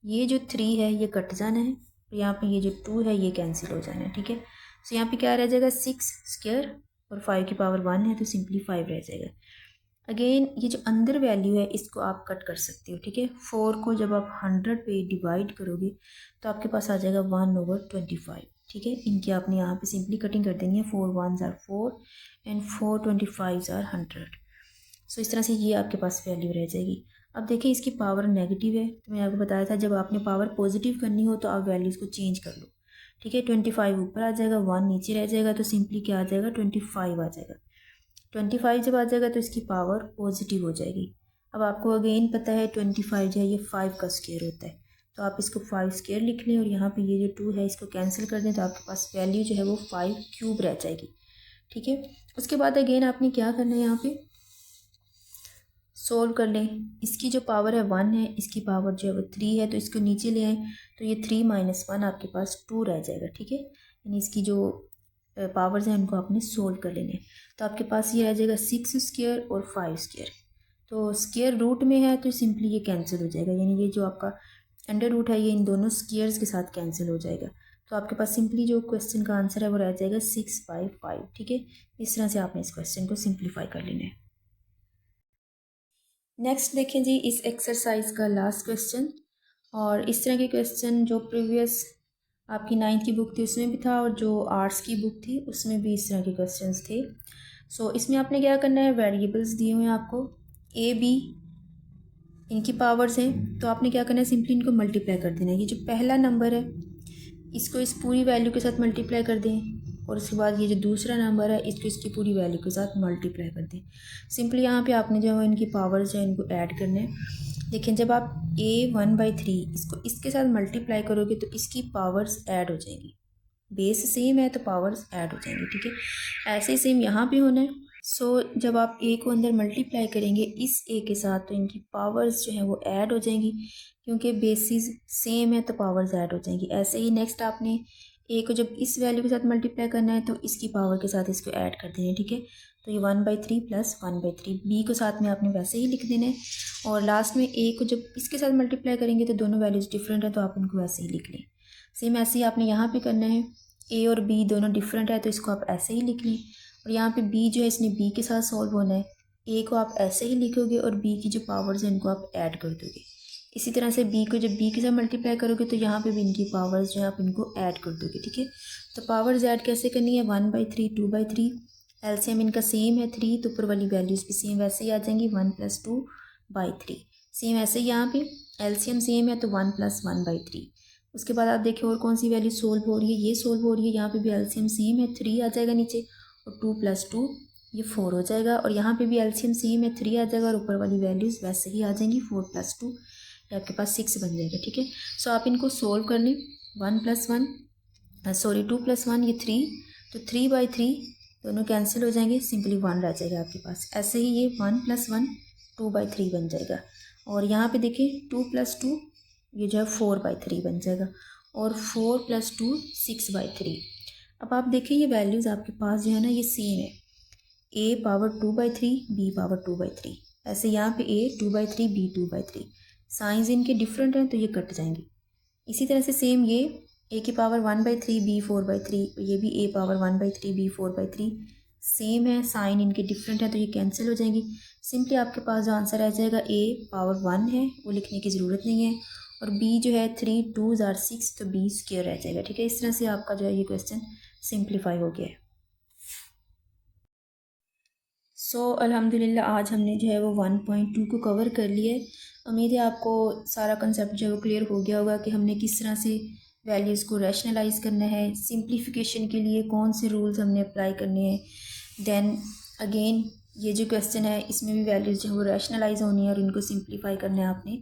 ये जो 3 है ये कट जाना है और यहाँ पे ये जो 2 है ये कैंसिल हो जाना है, ठीक है। सो यहाँ पे क्या रह जाएगा, 6 स्क्वायर और 5 की पावर 1 है तो सिंपली 5 रह जाएगा। अगेन ये जो अंदर वैल्यू है इसको आप कट कर सकते हो, ठीक है। 4 को जब आप 100 पे डिवाइड करोगे तो आपके पास आ जाएगा 1/25, ठीक है। इनकी आपने यहाँ पे सिंपली कटिंग कर देनी है, 4 1s are 4 and 4 25s are 100। सो इस तरह से ये आपके पास वैल्यू रह जाएगी। अब देखिए इसकी पावर नेगेटिव है तो मैंने आपको बताया था जब आपने पावर पॉजिटिव करनी हो तो आप वैल्यूज़ को चेंज कर लो, ठीक है। 25 ऊपर आ जाएगा, 1 नीचे रह जाएगा तो सिंपली क्या आ जाएगा, 25 आ जाएगा। 25 जब आ जाएगा तो इसकी पावर पॉजिटिव हो जाएगी। अब आपको अगेन पता है 25 जो है ये 5 का स्क्वायर होता है तो आप इसको 5 स्क्वायर लिख लें और यहाँ पे ये जो 2 है इसको कैंसिल कर दें तो आपके पास वैल्यू जो है वो 5 क्यूब रह जाएगी, ठीक है। उसके बाद अगेन आपने क्या करना है, यहाँ पे सोल्व कर लें। इसकी जो पावर है 1 है, इसकी पावर जो है वो 3 है तो इसको नीचे ले आएँ तो ये 3 - 1 आपके पास 2 रह जाएगा, ठीक है। यानी इसकी जो पावर्स हैं उनको आपने सोल्व कर लेने। तो आपके पास ये आ जाएगा 6 स्क्वायर और 5 स्क्वायर, तो स्क्वायर रूट में है तो सिंपली ये कैंसिल हो जाएगा, यानी ये जो आपका अंडर रूट है ये इन दोनों स्क्वायर्स के साथ कैंसिल हो जाएगा। तो आपके पास सिंपली जो क्वेश्चन का आंसर है वो रह जाएगा 6/5, ठीक है। इस तरह से आपने इस क्वेश्चन को सिंप्लीफाई कर लेना है। नेक्स्ट देखें जी, इस एक्सरसाइज का लास्ट क्वेश्चन, और इस तरह के क्वेश्चन जो प्रीवियस आपकी 9th की बुक थी उसमें भी था और जो आर्ट्स की बुक थी उसमें भी इस तरह के क्वेश्चंस थे। सो इसमें आपने क्या करना है, वेरिएबल्स दिए हुए हैं आपको a b, इनकी पावर्स हैं तो आपने क्या करना है, सिंपली इनको मल्टीप्लाई कर देना है। ये जो पहला नंबर है इसको इस पूरी वैल्यू के साथ मल्टीप्लाई कर दें और उसके बाद ये जो दूसरा नंबर है इसको इसकी पूरी वैल्यू के साथ मल्टीप्लाई कर दें। सिंपली यहाँ पे आपने जो है इनकी पावर्स जो है इनको ऐड करना है। देखें जब आप a1/3 इसको इसके साथ मल्टीप्लाई करोगे तो इसकी पावर्स ऐड हो जाएंगी, बेस सेम है तो पावर्स ऐड हो जाएंगी, ठीक है। ऐसे ही सेम यहाँ पे होना है। सो जब आप a को अंदर मल्टीप्लाई करेंगे इस a के साथ तो इनकी पावर्स जो है वो ऐड हो जाएंगी, क्योंकि बेसिस सेम है तो पावर्स ऐड हो जाएंगी। ऐसे ही नेक्स्ट आपने a को जब इस वैल्यू के साथ मल्टीप्लाई करना है तो इसकी पावर के साथ इसको ऐड कर देना है, ठीक है। तो ये 1/3 प्लस 1/3, b को साथ में आपने वैसे ही लिख देना है। और लास्ट में a को जब इसके साथ मल्टीप्लाई करेंगे तो दोनों वैल्यूज़ डिफरेंट है तो आप इनको वैसे ही लिख लें। सेम ऐसे ही आपने यहाँ पे करना है, a और b दोनों डिफरेंट है तो इसको आप ऐसे ही लिख लें। और यहाँ पे b जो है इसने b के साथ सॉल्व होना है, a को आप ऐसे ही लिखोगे और b की जो पावर्स हैं इनको आप ऐड कर दोगे। इसी तरह से b को जब b के साथ मल्टीप्लाई करोगे तो यहाँ पे भी इनकी पावर्स जो है आप इनको ऐड कर दोगे, ठीक है। तो पावर्स ऐड कैसे करनी है, 1/3 2/3, एलसीएम इनका सेम है 3 तो ऊपर वाली वैल्यूज़ भी सेम वैसे ही आ जाएंगी 1 + 2/3। सेम ऐसे ही यहाँ पे एलसीएम सेम है तो 1 + 1/3। उसके बाद आप देखिए और कौन सी वैल्यू सोल्व हो रही है, ये सोल्व हो रही है। यहाँ पे भी एलसीएम सेम है 3 आ जाएगा नीचे और 2 + 2 ये 4 हो जाएगा। और यहाँ पे भी एलसीएम सेम है 3 आ जाएगा और ऊपर वाली वैल्यूज़ वैसे ही आ जाएंगी 4 + 2 ये आपके पास 6 बन जाएगा, ठीक है। सो आप इनको सोल्व कर लें, 2 + 1 ये 3 तो 3/3 दोनों कैंसिल हो जाएंगे, सिंपली 1 रह जाएगा आपके पास। ऐसे ही ये 1 + 1 2/3 बन जाएगा। और यहाँ पे देखिए 2 + 2 ये जो है 4/3 बन जाएगा और 4 + 2 6/3। अब आप देखिए ये वैल्यूज़ आपके पास जो है ना ये सेम है, a पावर 2/3 b पावर 2/3। ऐसे यहाँ पे a 2/3 b 2/3, साइंस इनके डिफरेंट हैं तो ये कट जाएंगे। इसी तरह से सेम ये a की पावर 1/3 b 4/3, ये भी a पावर 1/3 b 4/3 सेम है, साइन इनके डिफरेंट है तो ये कैंसिल हो जाएंगी। सिंपली आपके पास जो आंसर आ जाएगा a पावर 1 है वो लिखने की ज़रूरत नहीं है और b जो है 3 2s are 6 तो b स्क्वायर रह जाएगा, ठीक है। इस तरह से आपका जो है ये क्वेश्चन सिंप्लीफाई हो गया है। अल्हम्दुलिल्लाह आज हमने जो है वो 1.2 को कवर कर लिया है। उम्मीद है आपको सारा कंसेप्ट जो है वो क्लियर हो गया होगा कि हमने किस तरह से वैल्यूज़ को रैशनलाइज़ करना है, सिंप्लीफिकेशन के लिए कौन से रूल्स हमने अप्लाई करने हैं। देन अगेन ये जो क्वेश्चन है इसमें भी वैल्यूज़ जो है वो रैशनलाइज होनी है और इनको सिंप्लीफाई करना है आपने।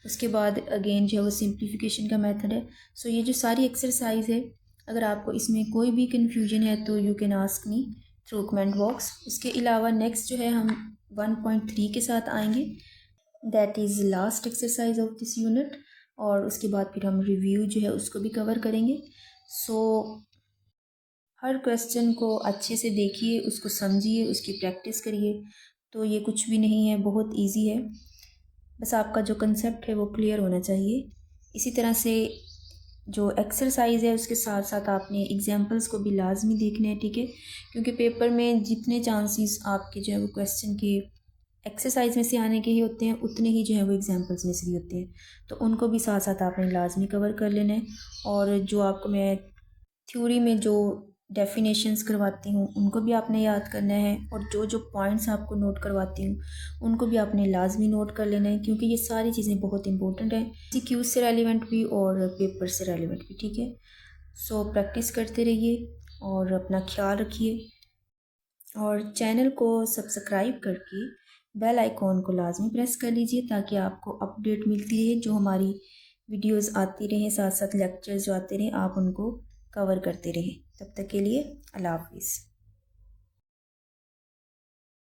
उसके बाद अगेन जो है वो सिंप्लीफिकेशन का मेथड है। ये जो सारी एक्सरसाइज है, अगर आपको इसमें कोई भी कन्फ्यूजन है तो you can ask me through comment box. उसके अलावा नेक्स्ट जो है हम 1.3 के साथ आएंगे, that is last exercise of this unit, और उसके बाद फिर हम रिव्यू जो है उसको भी कवर करेंगे। हर क्वेश्चन को अच्छे से देखिए, उसको समझिए, उसकी प्रैक्टिस करिए। तो ये कुछ भी नहीं है, बहुत इजी है, बस आपका जो कंसेप्ट है वो क्लियर होना चाहिए। इसी तरह से जो एक्सरसाइज है उसके साथ साथ आपने एग्जांपल्स को भी लाजमी देखना है, ठीक है, क्योंकि पेपर में जितने चांसेस आपके जो है वो क्वेश्चन के एक्सरसाइज में से आने के ही होते हैं, उतने ही जो है वो एग्जांपल्स में से भी होते हैं। तो उनको भी साथ साथ आपने लाजमी कवर कर लेना है। और जो आपको मैं थ्योरी में जो डेफिनेशंस करवाती हूँ उनको भी आपने याद करना है, और जो जो पॉइंट्स आपको नोट करवाती हूँ उनको भी आपने लाजमी नोट कर लेना है, क्योंकि ये सारी चीज़ें बहुत इंपॉर्टेंट हैं, सीक्यूज से रेलिवेंट भी और पेपर से रेलिवेंट भी, ठीक है। प्रैक्टिस करते रहिए और अपना ख्याल रखिए, और चैनल को सब्सक्राइब करके बेल आइकॉन को लाजमी प्रेस कर लीजिए ताकि आपको अपडेट मिलती रहे, जो हमारी वीडियोस आती रहें, साथ साथ लेक्चर्स जो आते रहें आप उनको कवर करते रहें। तब तक के लिए अल्लाह हाफिज़।